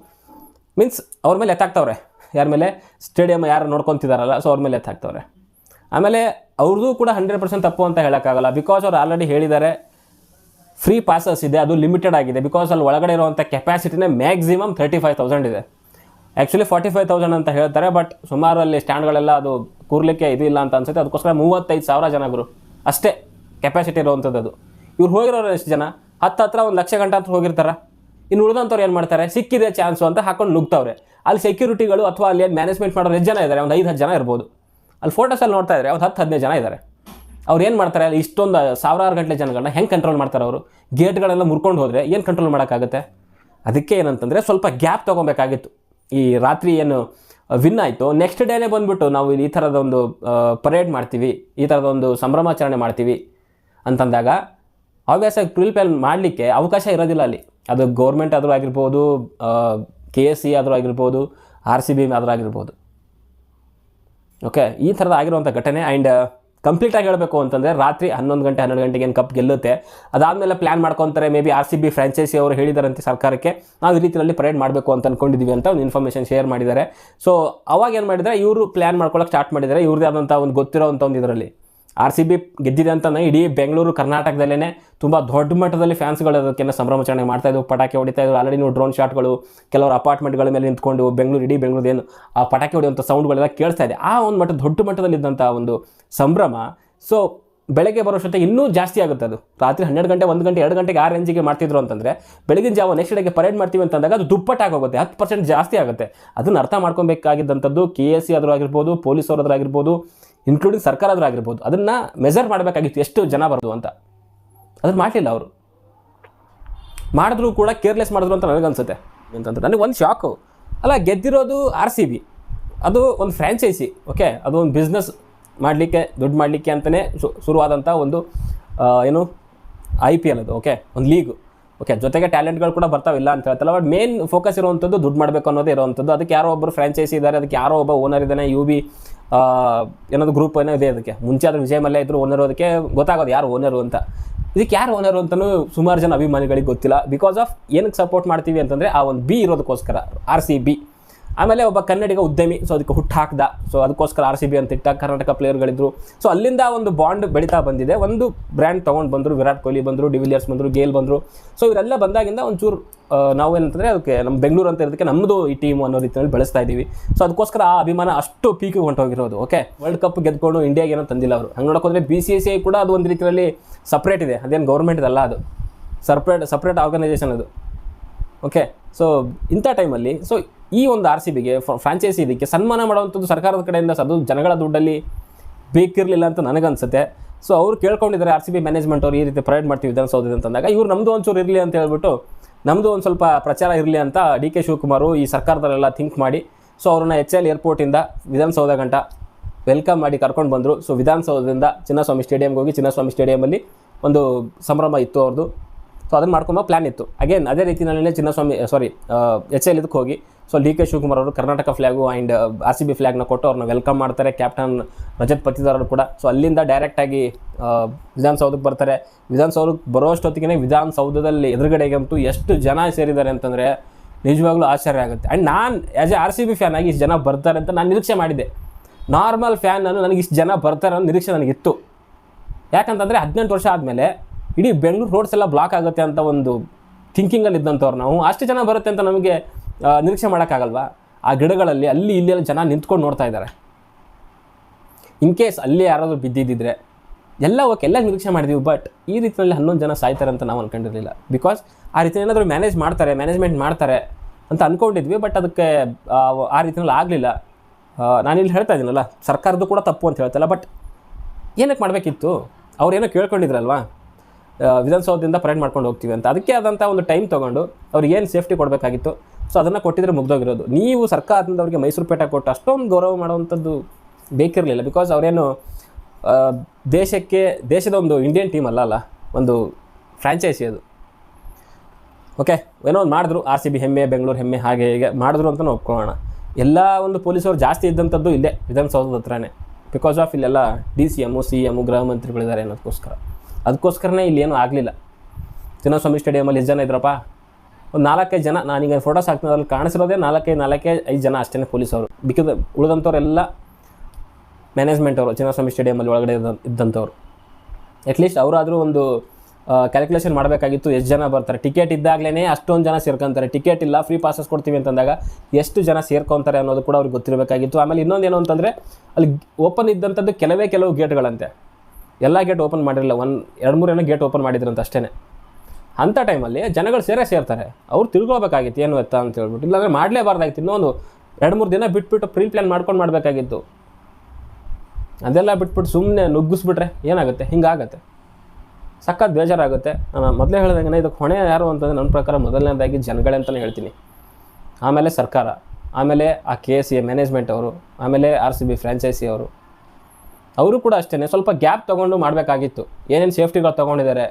ಮೀನ್ಸ್ ಅವ್ರ ಮೇಲೆ ಎತ್ತಾಕ್ತವ್ರೆ. ಯಾರ ಮೇಲೆ? ಸ್ಟೇಡಿಯಮ್ ಯಾರು ನೋಡ್ಕೊತಿದ್ದಾರಲ್ಲ, ಸೊ ಅವ್ರ ಮೇಲೆ ಎತ್ತಾಕ್ತವ್ರೆ. ಆಮೇಲೆ ಅವ್ರದ್ದು ಕೂಡ 100% ತಪ್ಪು ಅಂತ ಹೇಳೋಕ್ಕಾಗಲ್ಲ. ಬಿಕಾಸ್ ಅವ್ರು ಆಲ್ರೆಡಿ ಹೇಳಿದ್ದಾರೆ, ಫ್ರೀ ಪಾಸಸ್ ಇದೆ, ಅದು ಲಿಮಿಟೆಡ್ ಆಗಿದೆ. ಬಿಕಾಸ್ ಅಲ್ಲಿ ಒಳಗಡೆ ಇರುವಂಥ ಕೆಪಾಸಿಟಿನೇ ಮ್ಯಾಕ್ಸಿಮಮ್ 35,000 ಇದೆ. ಆ್ಯಕ್ಚುಲಿ 45,000 ಅಂತ ಹೇಳ್ತಾರೆ, ಬಟ್ ಸುಮಾರು ಅಲ್ಲಿ ಸ್ಟ್ಯಾಂಡ್ಗಳೆಲ್ಲ ಅದು ಕೂರ್ಲಿಕ್ಕೆ ಇದು ಇಲ್ಲ ಅಂತ ಅನ್ಸುತ್ತೆ. ಅದಕ್ಕೋಸ್ಕರ 35,000 ಜನ ಗುರು ಅಷ್ಟೇ ಕೆಪಾಸಿಟಿ ಇರುವಂಥದ್ದು. ಅದು ಇವ್ರು ಹೋಗಿರೋರು ಎಷ್ಟು ಜನ? ಹತ್ರ 1 ಲಕ್ಷ ಗಂಟೆ ಅಂತ ಹೋಗಿರ್ತಾರೆ. ಇನ್ನು ಉಳಿದಂಥವ್ರು ಏನು ಮಾಡ್ತಾರೆ, ಸಿಕ್ಕಿದೆ ಚಾನ್ಸು ಅಂತ ಹಾಕೊಂಡು ನುಗ್ತವ್ರೆ. ಅಲ್ಲಿ ಸೆಕ್ಯೂರಿಟಿಗಳು ಅಥವಾ ಅಲ್ಲಿ ಮ್ಯಾನೇಜ್ಮೆಂಟ್ ಮಾಡೋರು ಎಷ್ಟು ಜನ ಇದ್ದಾರೆ? ಒಂದು 5-10 ಜನ ಇರ್ಬೋದು. ಅಲ್ಲಿ ಫೋಟೋಸಲ್ಲಿ ನೋಡ್ತಾ ಇದ್ದಾರೆ ಒಂದು 10-15 ಜನ ಇದ್ದಾರೆ. ಅವ್ರು ಏನು ಮಾಡ್ತಾರೆ, ಅಲ್ಲಿ ಇಷ್ಟೊಂದು ಸಾವಿರಾರು ಗಂಟಲೆ ಜನಗಳನ್ನ ಹೆಂಗೆ ಕಂಟ್ರೋಲ್ ಮಾಡ್ತಾರೆ ಅವರು? ಗೇಟ್ಗಳೆಲ್ಲ ಮುರ್ಕೊಂಡು ಹೋದರೆ ಏನು ಕಂಟ್ರೋಲ್ ಮಾಡೋಕ್ಕಾಗುತ್ತೆ? ಅದಕ್ಕೆ ಏನಂತಂದರೆ ಸ್ವಲ್ಪ ಗ್ಯಾಪ್ ತೊಗೊಬೇಕಾಗಿತ್ತು. ಈ ರಾತ್ರಿ ಏನು ವಿನ್ ಆಯಿತು, ನೆಕ್ಸ್ಟ್ ಡೇನೇ ಬಂದುಬಿಟ್ಟು ನಾವು ಈ ಥರದೊಂದು ಪರೇಡ್ ಮಾಡ್ತೀವಿ, ಈ ಥರದೊಂದು ಸಂಭ್ರಮಾಚರಣೆ ಮಾಡ್ತೀವಿ ಅಂತಂದಾಗ ಆಬ್ವಿಯಸ್ ಆಗಿ ಪ್ರಿಪೇರ್ ಮಾಡಲಿಕ್ಕೆ ಅವಕಾಶ ಇರೋದಿಲ್ಲ ಅಲ್ಲಿ. ಅದು ಗೌರ್ಮೆಂಟ್ ಆದರೂ ಆಗಿರ್ಬೋದು, KSC ಆದರೂ ಆಗಿರ್ಬೋದು, RCB ಆದರೂ ಆಗಿರ್ಬೋದು. ಓಕೆ, ಈ ಥರದ ಆಗಿರುವಂಥ ಘಟನೆ. ಆ್ಯಂಡ್ ಕಂಪ್ಲೀಟಾಗಿ ಹೇಳಬೇಕು ಅಂತಂದರೆ ರಾತ್ರಿ 11 ಗಂಟೆ 12 ಗಂಟೆಗೆ ಏನು ಕಪ್ ಗೆಲ್ಲುತ್ತೆ, ಅದಾದಮೇಲೆ ಪ್ಲ್ಯಾನ್ ಮಾಡ್ಕೊತಾರೆ. ಮೇ ಬಿ RCB ಫ್ರಾಂಚೈಸಿ ಅವರು ಹೇಳಿದಾರಂತೆ ಸರ್ಕಾರಕ್ಕೆ, ನಾವು ಈ ರೀತಿಯಲ್ಲಿ ಪರೇಡ್ ಮಾಡಬೇಕು ಅಂತ ಅಂದ್ಕೊಂಡಿದ್ದೀವಿ ಅಂತ ಒಂದು ಇನ್ಫಾರ್ಮೇಷನ್ ಶೇರ್ ಮಾಡಿದ್ದಾರೆ. ಸೊ ಅವಾಗ ಏನು ಮಾಡಿದರೆ, ಇವರು ಪ್ಲ್ಯಾನ್ ಮಾಡ್ಕೊಳ್ಳೋಕೆ ಸ್ಟಾರ್ಟ್ ಮಾಡಿದ್ದಾರೆ. ಇವ್ರದ್ದೇ ಆದಂಥ ಒಂದು ಗೊತ್ತಿರೋವಂಥ ಒಂದು ಇದರಲ್ಲಿ RCB ಗೆದ್ದಿದೆ ಅಂತಂದರೆ ಇಡೀ ಬೆಂಗಳೂರು ಕರ್ನಾಟಕದಲ್ಲೇ ತುಂಬ ದೊಡ್ಡ ಮಟ್ಟದಲ್ಲಿ ಫ್ಯಾನ್ಸ್ಗಳು ಅದಕ್ಕೆ ಸಂಭ್ರಮಾಚರಣೆ ಮಾಡ್ತಾಯಿದ್ರು, ಪಟಾಕಿ ಹೊಡಿತಾಯಿದ್ರು. ಆಲ್ರೆಡಿ ನೀವು ಡ್ರೋನ್ ಶಾಟ್ಗಳು ಕೆಲವರು ಅಪಾರ್ಟ್ಮೆಂಟ್ಗಳ ಮೇಲೆ ನಿಂತ್ಕೊಂಡು ಇಡೀ ಬೆಂಗಳೂರು ಏನು ಆ ಪಟಾಕಿ ಹೊಡೆಯುವಂಥ ಸೌಂಡ್ಗಳೆಲ್ಲ ಕೇಳಿಸ್ತಾ ಇದೆ. ಆ ಒಂದು ದೊಡ್ಡ ಮಟ್ಟದಲ್ಲಿದ್ದಂಥ ಒಂದು ಸಂಭ್ರಮ. ಸೊ ಬೆಳಗ್ಗೆ ಬರೋಷ್ಟೊತ್ತಿಗೆ ಇನ್ನೂ ಜಾಸ್ತಿ ಆಗುತ್ತೆ. ಅದು ರಾತ್ರಿ 12 ಗಂಟೆ 1 ಗಂಟೆ 2 ಗಂಟೆಗೆ ಆ ರೇಂಜಿಗೆ ಮಾಡ್ತಿದ್ರು ಅಂತಂದರೆ ಬೆಳಗಿನ ಜಾವ ನೆಕ್ಸ್ಟ್ ಡೇಗೆ ಪರೇಡ್ ಮಾಡ್ತೀವಿ ಅಂತಂದಾಗ ಅದು ದುಪ್ಪಟ್ಟಾಗೋಗುತ್ತೆ, 10% ಜಾಸ್ತಿ ಆಗುತ್ತೆ. ಅದನ್ನು ಅರ್ಥ ಮಾಡ್ಕೊಬೇಕಾಗಿದ್ದಂಥದ್ದು KSC ಆದರೂ ಆಗಿರ್ಬೋದು, ಪೊಲೀಸ್ ಅವರಾದ್ರೂ ಆಗಿರ್ಬೋದು, ಇನ್ಕ್ಲೂಡಿಂಗ್ ಸರ್ಕಾರ ಆದರೂ ಆಗಿರ್ಬೋದು. ಅದನ್ನು ಮೆಜರ್ ಮಾಡಬೇಕಾಗಿತ್ತು ಎಷ್ಟು ಜನ ಬರೋದು ಅಂತ. ಅದನ್ನು ಮಾಡಲಿಲ್ಲ ಅವರು. ಮಾಡಿದ್ರು ಕೂಡ ಕೇರ್ಲೆಸ್ ಮಾಡಿದ್ರು ಅಂತ ನನಗನ್ಸುತ್ತೆ. ಅಂತಂದ್ರೆ ನನಗೆ ಒಂದು ಶಾಕು. ಅಲ್ಲ, ಗೆದ್ದಿರೋದು RCB, ಅದು ಒಂದು ಫ್ರ್ಯಾಂಚೈಸಿ. ಓಕೆ, ಅದು ಒಂದು ಬಿಸ್ನೆಸ್ ಮಾಡಲಿಕ್ಕೆ, ದುಡ್ಡು ಮಾಡಲಿಕ್ಕೆ ಅಂತಲೇ ಶುರುವಾದಂಥ ಒಂದು ಏನು IPL ಅದು. ಓಕೆ, ಒಂದು ಲೀಗು. ಓಕೆ, ಜೊತೆಗೆ ಟ್ಯಾಲೆಂಟ್ಗಳು ಕೂಡ ಬರ್ತಾವಿಲ್ಲ ಅಂತ ಹೇಳ್ತಲ್ಲ, ಬಟ್ ಮೇನ್ ಫೋಕಸ್ ಇರುವಂಥದ್ದು ದುಡ್ಡು ಮಾಡಬೇಕು ಅನ್ನೋದೇ ಇರುವಂಥದ್ದು. ಅದಕ್ಕೆ ಯಾರೋ ಒಬ್ಬರು ಫ್ರಾಂಚೈಸಿ ಇದ್ದಾರೆ, ಅದಕ್ಕೆ ಯಾರೋ ಒಬ್ಬ ಓನರ್ ಇದ್ದಾನೆ. UB ಏನೋದು ಗ್ರೂಪ್ ಏನೋ ಇದೆ. ಅದಕ್ಕೆ ಮುಂಚೆ ಆದರೂ ವಿಜಯ್ ಮಲ್ಯ ಇದ್ದರು ಓನರು. ಅದಕ್ಕೆ ಗೊತ್ತಾಗೋದು ಯಾರು ಓನರು ಅಂತ. ಇದಕ್ಕೆ ಯಾರು ಓನರು ಅಂತಲೂ ಸುಮಾರು ಜನ ಅಭಿಮಾನಿಗಳಿಗೆ ಗೊತ್ತಿಲ್ಲ. ಬಿಕಾಸ್ ಆಫ್ ಏನಕ್ಕೆ ಸಪೋರ್ಟ್ ಮಾಡ್ತೀವಿ ಅಂತಂದರೆ ಆ ಒಂದು B ಇರೋದಕ್ಕೋಸ್ಕರ, RCB. ಆಮೇಲೆ ಒಬ್ಬ ಕನ್ನಡಿಗ ಉದ್ಯಮಿ, ಸೊ ಅದಕ್ಕೆ ಹುಟ್ಟು ಹಾಕ್ದ. ಸೊ ಅದಕ್ಕೋಸ್ಕರ RCB ಅಂತ ಇಟ್ಟ ಕರ್ನಾಟಕ ಪ್ಲೇಯರ್ಗಳಿದ್ರು. ಸೊ ಅಲ್ಲಿಂದ ಒಂದು ಬಾಂಡ್ ಬೆಳೀತಾ ಬಂದಿದೆ. ಒಂದು ಬ್ರ್ಯಾಂಡ್ ತೊಗೊಂಡು ಬಂದರು, ವಿರಾಟ್ ಕೊಹ್ಲಿ ಬಂದರು, ಡಿವಿಲಿಯರ್ಸ್ ಬಂದರು, ಗೇಲ್ ಬಂದರು. ಸೊ ಇವರೆಲ್ಲ ಬಂದಾಗಿಂದ ಒಂಚೂರು ನಾವೇನಂತಂದರೆ ಅದಕ್ಕೆ ನಮ್ಮ ಬೆಂಗಳೂರು ಅಂತ ಇರೋದಕ್ಕೆ ನಮ್ಮದು ಈ ಟೀಮು ಅನ್ನೋ ರೀತಿಯಲ್ಲಿ ಬೆಳೆಸ್ತಾ ಇದ್ದೀವಿ. ಸೊ ಅದಕ್ಕೋಸ್ಕರ ಆ ಅಭಿಮಾನ ಅಷ್ಟು ಪೀಕಿಗೆ ಹೊಂಟೋಗಿರೋದು. ಓಕೆ, ವರ್ಲ್ಡ್ ಕಪ್ ಗೆದ್ಕೊಂಡು ಇಂಡಿಯಾಗೆ ಏನೋ ತಂದಿಲ್ಲ ಅವರು. ಹಂಗೆ ನೋಡೋಕೆ ಹೋದರೆ BCCI ಕೂಡ ಅದು ಒಂದು ರೀತಿಯಲ್ಲಿ ಸಪ್ರೇಟ್ ಇದೆ. ಅದೇನು ಗೌರ್ಮೆಂಟ್ದಲ್ಲ, ಅದು ಸಪ್ರೇಟ್ ಆರ್ಗನೈಸೇಷನ್ ಅದು. ಓಕೆ, ಸೊ ಇಂಥ ಟೈಮಲ್ಲಿ ಸೊ ಈ ಒಂದು RCBಗೆ ಫ್ರಾಂಚೈಸಿ ಇದಕ್ಕೆ ಸನ್ಮಾನ ಮಾಡುವಂಥದ್ದು ಸರ್ಕಾರದ ಕಡೆಯಿಂದ ಅದು ಜನಗಳ ದುಡ್ಡಲ್ಲಿ ಬೇಕಿರಲಿಲ್ಲ ಅಂತ ನನಗನ್ಸುತ್ತೆ. ಸೊ ಅವ್ರು ಕೇಳ್ಕೊಂಡಿದ್ದಾರೆ RCB ಮ್ಯಾನೇಜ್ಮೆಂಟ್ ಅವ್ರು ಈ ರೀತಿ ಪರೇಡ್ ಮಾಡ್ತೀವಿ ವಿಧಾನಸೌಧ ಅಂತಂದಾಗ, ಇವ್ರು ನಮ್ಮದು ಒಂಚೂರು ಇರಲಿ ಅಂತ ಹೇಳ್ಬಿಟ್ಟು, ನಮ್ಮದು ಒಂದು ಸ್ವಲ್ಪ ಪ್ರಚಾರ ಇರಲಿ ಅಂತ DK ಶಿವಕುಮಾರು ಈ ಸರ್ಕಾರದಲ್ಲೆಲ್ಲ ಥಿಂಕ್ ಮಾಡಿ ಸೊ ಅವ್ರನ್ನ HL ಏರ್ಪೋರ್ಟಿಂದ ವಿಧಾನಸೌಧ ಗಂಟ ವೆಲ್ಕಮ್ ಮಾಡಿ ಕರ್ಕೊಂಡು ಬಂದರು. ಸೊ ವಿಧಾನಸೌಧದಿಂದ ಚಿನ್ನಸ್ವಾಮಿ ಸ್ಟೇಡಿಯಮ್ಗೆ ಹೋಗಿ ಚಿನ್ನಸ್ವಾಮಿ ಸ್ಟೇಡಿಯಮಲ್ಲಿ ಒಂದು ಸಂಭ್ರಮ ಇತ್ತು ಅವ್ರದ್ದು. ಸೊ ಅದನ್ನು ಮಾಡ್ಕೊಂಬ ಪ್ಲ್ಯಾನ್ ಇತ್ತು. ಅಗೇನ್ ಅದೇ ರೀತಿಯಲ್ಲೇ HL ಇದಕ್ಕೆ ಹೋಗಿ ಸೊ DK ಶಿವಕುಮಾರ್ ಅವರು ಕರ್ನಾಟಕ ಫ್ಲ್ಯಾಗು ಆ್ಯಂಡ್ RCB ಫ್ಲ್ಯಾಗ್ನ ಕೊಟ್ಟು ಅವ್ರನ್ನ ವೆಲ್ಕಮ್ ಮಾಡ್ತಾರೆ. ಕ್ಯಾಪ್ಟನ್ ರಜತ್ ಪತಿದಾರ್ ಅವರು ಕೂಡ. ಸೊ ಅಲ್ಲಿಂದ ಡೈರೆಕ್ಟಾಗಿ ವಿಧಾನಸೌಧಕ್ಕೆ ಬರ್ತಾರೆ. ವಿಧಾನಸೌಧಕ್ಕೆ ಬರೋಷ್ಟೊತ್ತಿಗೆ ವಿಧಾನಸೌಧದಲ್ಲಿ ಎದುರುಗಡೆಗಂತೂ ಎಷ್ಟು ಜನ ಸೇರಿದ್ದಾರೆ ಅಂತಂದರೆ ನಿಜವಾಗ್ಲೂ ಆಶ್ಚರ್ಯ ಆಗುತ್ತೆ. ಆ್ಯಂಡ್ ನಾನು ಆ್ಯಸ್ ಎ RCB ಫ್ಯಾನ್ ಆಗಿ ಇಷ್ಟು ಜನ ಬರ್ತಾರೆ ಅಂತ ನಾನು ನಿರೀಕ್ಷೆ ಮಾಡಿದ್ದೆ. ನಾರ್ಮಲ್ ಫ್ಯಾನ್ ನನಗೆ ಇಷ್ಟು ಜನ ಬರ್ತಾರೆ ಅನ್ನೋ ನಿರೀಕ್ಷೆ ನನಗಿತ್ತು. ಯಾಕಂತಂದರೆ 18 ವರ್ಷ ಆದಮೇಲೆ ಇಡೀ ಬೆಂಗಳೂರು ರೋಡ್ಸ್ ಎಲ್ಲ ಬ್ಲಾಕ್ ಆಗುತ್ತೆ ಅಂತ ಒಂದು ಥಿಂಕಿಂಗಲ್ಲಿ ಇದ್ದಂಥವ್ರು ನಾವು. ಅಷ್ಟು ಜನ ಬರುತ್ತೆ ಅಂತ ನಮಗೆ ನಿರೀಕ್ಷೆ ಮಾಡೋಕ್ಕಾಗಲ್ವಾ? ಆ ಗಿಡಗಳಲ್ಲಿ ಅಲ್ಲಿ ಇಲ್ಲಿ ಜನ ನಿಂತ್ಕೊಂಡು ನೋಡ್ತಾ ಇದ್ದಾರೆ. ಇನ್ ಕೇಸ್ ಅಲ್ಲಿ ಯಾರಾದರೂ ಬಿದ್ದಿದ್ದಿದ್ರೆ ಎಲ್ಲ ಓಕೆ, ಎಲ್ಲ ನಿರೀಕ್ಷೆ ಮಾಡಿದ್ವಿ. ಬಟ್ ಈ ರೀತಿಯಲ್ಲಿ 11 ಜನ ಸಾಯ್ತಾರೆ ಅಂತ ನಾವು ಅಂದ್ಕೊಂಡಿರಲಿಲ್ಲ. ಬಿಕಾಸ್ ಆ ರೀತಿ ಏನಾದರೂ ಮ್ಯಾನೇಜ್ಮೆಂಟ್ ಮಾಡ್ತಾರೆ ಅಂತ ಅಂದ್ಕೊಂಡಿದ್ವಿ. ಬಟ್ ಅದಕ್ಕೆ ಆ ರೀತಿಯಲ್ಲಿ ಆಗಲಿಲ್ಲ. ನಾನಿಲ್ಲಿ ಹೇಳ್ತಾ ಇದ್ದೀನಲ್ಲ, ಸರ್ಕಾರದ್ದು ಕೂಡ ತಪ್ಪು ಅಂತ ಹೇಳ್ತಲ್ಲ. ಬಟ್ ಏನಕ್ಕೆ ಮಾಡಬೇಕಿತ್ತು? ಅವ್ರೇನೋ ಕೇಳ್ಕೊಂಡಿದ್ರಲ್ವಾ, ವಿಧಾನಸೌಧದಿಂದ ಪರೇಡ್ ಮಾಡ್ಕೊಂಡು ಹೋಗ್ತೀವಿ ಅಂತ. ಅದಕ್ಕೆ ಆದಂಥ ಒಂದು ಟೈಮ್ ತೊಗೊಂಡು ಅವ್ರಿಗೆ ಏನು ಸೇಫ್ಟಿ ಕೊಡಬೇಕಾಗಿತ್ತು ಸೊ ಅದನ್ನು ಕೊಟ್ಟಿದ್ರೆ ಮುಗ್ದೋಗಿರೋದು. ನೀವು ಸರ್ಕಾರದಿಂದ ಅವರಿಗೆ ಮೈಸೂರು ಪೇಟ ಕೊಟ್ಟು ಅಷ್ಟೊಂದು ಗೌರವ ಮಾಡುವಂಥದ್ದು ಬೇಕಿರಲಿಲ್ಲ. ಬಿಕಾಸ್ ಅವರೇನು ದೇಶದ ಒಂದು ಇಂಡಿಯನ್ ಟೀಮ್ ಅಲ್ಲ, ಒಂದು ಫ್ರಾಂಚೈಸಿ ಅದು. ಓಕೆ, ಏನೋ ಒಂದು ಮಾಡಿದ್ರು, RCB ಹೆಮ್ಮೆ, ಬೆಂಗಳೂರು ಹೆಮ್ಮೆ, ಹಾಗೆ ಹೀಗೆ ಮಾಡಿದ್ರು ಅಂತ ಒಪ್ಕೊಳ್ಳೋಣ. ಎಲ್ಲ ಒಂದು ಪೊಲೀಸರು ಜಾಸ್ತಿ ಇದ್ದಂಥದ್ದು ಇಲ್ಲೇ ವಿಧಾನಸೌಧದ ಹತ್ರನೇ. ಬಿಕಾಸ್ ಆಫ್ ಇಲ್ಲೆಲ್ಲ DCM, CM, ಗೃಹ ಮಂತ್ರಿಗಳಿದ್ದಾರೆ ಅದಕ್ಕೋಸ್ಕರನೇ ಇಲ್ಲೇನೂ ಆಗಲಿಲ್ಲ. ಚಿನ್ನಸ್ವಾಮಿ ಸ್ಟೇಡಿಯಮಲ್ಲಿ ಎಷ್ಟು ಜನ ಇದ್ರಪ್ಪ? ಒಂದು 4-5 ಜನ. ನಾನೀಗ ಫೋಟೋಸ್ ಹಾಕ್ತೀನಿ, ಅದ್ರಲ್ಲಿ ಕಾಣಿಸಿರೋದೇ 4-5 ಜನ ಅಷ್ಟೇ ಪೊಲೀಸವರು. ಬಿಕಾಸ್ ಉಳಿದಂಥವ್ರೆಲ್ಲ ಮ್ಯಾನೇಜ್ಮೆಂಟ್ ಅವರು ಚಿನ್ನಸ್ವಾಮಿ ಸ್ಟೇಡಿಯಮಲ್ಲಿ ಒಳಗಡೆ ಇದ್ದಂಥವ್ರು. ಅಟ್ಲೀಸ್ಟ್ ಅವರಾದರೂ ಒಂದು ಕ್ಯಾಲ್ಕುಲೇಷನ್ ಮಾಡಬೇಕಾಗಿತ್ತು, ಎಷ್ಟು ಜನ ಬರ್ತಾರೆ. ಟಿಕೆಟ್ ಇದ್ದಾಗಲೇ ಅಷ್ಟೊಂದು ಜನ ಸೇರ್ಕೊತಾರೆ. ಟಿಕೆಟ್ ಇಲ್ಲ, ಫ್ರೀ ಪಾಸಸ್ ಕೊಡ್ತೀವಿ ಅಂತಂದಾಗ ಎಷ್ಟು ಜನ ಸೇರ್ಕೊತಾರೆ ಅನ್ನೋದು ಕೂಡ ಅವ್ರಿಗೆ ಗೊತ್ತಿರಬೇಕಾಗಿತ್ತು. ಆಮೇಲೆ ಇನ್ನೊಂದೇನು ಅಂತಂದರೆ ಅಲ್ಲಿ ಓಪನ್ ಇದ್ದಂಥದ್ದು ಕೆಲವು ಗೇಟ್ಗಳಂತೆ, ಎಲ್ಲ ಗೇಟ್ ಓಪನ್ ಮಾಡಿರಲಿಲ್ಲ, 2-3 ಏನೋ ಗೇಟ್ ಓಪನ್ ಮಾಡಿದ್ರಂತ ಅಷ್ಟೇ. ಅಂಥ ಟೈಮಲ್ಲಿ ಜನಗಳು ಸೇರ್ತಾರೆ, ಅವ್ರು ತಿಳ್ಕೊಬೇಕಾಗಿತ್ತು ಏನು ಎತ್ತ ಅಂತ ಹೇಳ್ಬಿಟ್ಟು. ಇಲ್ಲಾಂದರೆ ಮಾಡಲೇಬಾರ್ದಾಗಿತ್ತು. ಇನ್ನೊಂದು 2-3 ದಿನ ಬಿಟ್ಬಿಟ್ಟು ಪ್ರೀ ಪ್ಲ್ಯಾನ್ ಮಾಡ್ಕೊಂಡು ಮಾಡಬೇಕಾಗಿತ್ತು. ಅದೆಲ್ಲ ಬಿಟ್ಬಿಟ್ಟು ಸುಮ್ಮನೆ ನುಗ್ಗಿಸ್ಬಿಟ್ರೆ ಏನಾಗುತ್ತೆ, ಹಿಂಗಾಗತ್ತೆ, ಸಖತ್ ಬೇಜಾರಾಗುತ್ತೆ. ನಾನು ಮೊದಲೇ ಹೇಳ್ದಂಗೆ ಇದಕ್ಕೆ ಹೊಣೆ ಯಾರು ಅಂತಂದರೆ ನನ್ನ ಪ್ರಕಾರ ಮೊದಲನೇದಾಗಿ ಜನಗಳೇ ಅಂತಲೇ ಹೇಳ್ತೀನಿ. ಆಮೇಲೆ ಸರ್ಕಾರ, ಆಮೇಲೆ ಆ KCA ಮ್ಯಾನೇಜ್ಮೆಂಟ್ ಅವರು, ಆಮೇಲೆ RCB ಫ್ರ್ಯಾಂಚೈಸಿ ಅವರು ಕೂಡ ಅಷ್ಟೇ ಸ್ವಲ್ಪ ಗ್ಯಾಪ್ ತೊಗೊಂಡು ಮಾಡಬೇಕಾಗಿತ್ತು. ಏನೇನು ಸೇಫ್ಟಿಗಳು ತೊಗೊಂಡಿದ್ದಾರೆ,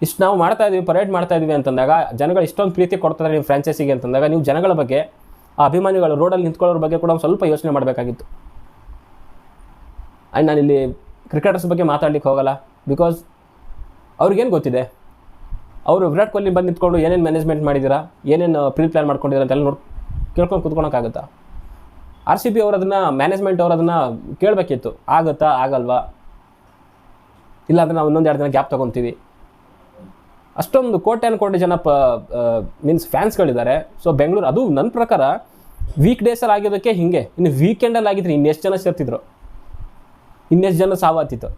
ಇಷ್ಟು ನಾವು ಮಾಡ್ತಾಯಿದ್ವಿ, ಪರೇಡ್ ಮಾಡ್ತಾಯಿದ್ವಿ ಅಂತಂದಾಗ ಜನಗಳು ಇಷ್ಟೊಂದು ಪ್ರೀತಿ ಕೊಡ್ತಾರೆ ನೀವು ಫ್ರ್ಯಾಂಚೈಸಿಗೆ ಅಂತಂದಾಗ ನೀವು ಜನಗಳ ಬಗ್ಗೆ, ಆ ಅಭಿಮಾನಿಗಳು ರೋಡಲ್ಲಿ ನಿಂತ್ಕೊಳ್ಳೋರ ಬಗ್ಗೆ ಕೂಡ ಒಂದು ಸ್ವಲ್ಪ ಯೋಚನೆ ಮಾಡಬೇಕಾಗಿತ್ತು. ಆ್ಯಂಡ್ ನಾನಿಲ್ಲಿ ಕ್ರಿಕೆಟರ್ಸ್ ಬಗ್ಗೆ ಮಾತಾಡ್ಲಿಕ್ಕೆ ಹೋಗಲ್ಲ, ಬಿಕಾಸ್ ಅವ್ರಿಗೇನು ಗೊತ್ತಿದೆ. ಅವರು ವಿರಾಟ್ ಕೊಹ್ಲಿ ಬಂದು ನಿಂತ್ಕೊಂಡು ಏನೇನು ಮ್ಯಾನೇಜ್ಮೆಂಟ್ ಮಾಡಿದ್ದೀರಾ, ಏನೇನು ಪ್ರೀ ಪ್ಲ್ಯಾನ್ ಮಾಡ್ಕೊಂಡಿದ್ದೀರಾ ಅಂತೆಲ್ಲ ಕೇಳ್ಕೊಂಡು ಕೂತ್ಕೊಳಕ್ಕಾಗುತ್ತಾ? RCB ಅವರು ಅದನ್ನು, ಮ್ಯಾನೇಜ್ಮೆಂಟ್ ಅವರು ಅದನ್ನು ಕೇಳಬೇಕಿತ್ತು, ಆಗುತ್ತಾ ಆಗಲ್ವಾ, ಇಲ್ಲಾಂದರೆ ನಾವು ಇನ್ನೊಂದು 2 ದಿನ ಗ್ಯಾಪ್ ತೊಗೊತೀವಿ. ಅಷ್ಟೊಂದು ಕೋಟಿ ಜನ ಮೀನ್ಸ್ ಫ್ಯಾನ್ಸ್ಗಳಿದ್ದಾರೆ. ಸೊ ಬೆಂಗಳೂರು, ಅದು ನನ್ನ ಪ್ರಕಾರ ವೀಕ್ ಡೇಸಲ್ಲಿ ಆಗಿರೋದಕ್ಕೆ ಹೀಗೆ. ಇನ್ನು ವೀಕೆಂಡಲ್ಲಿ ಆಗಿದ್ರೆ ಇನ್ನೆಷ್ಟು ಜನ ಸೇರ್ತಿದ್ರು, ಇನ್ನೆಷ್ಟು ಜನ ಸಾವಾತಿತ್ತು.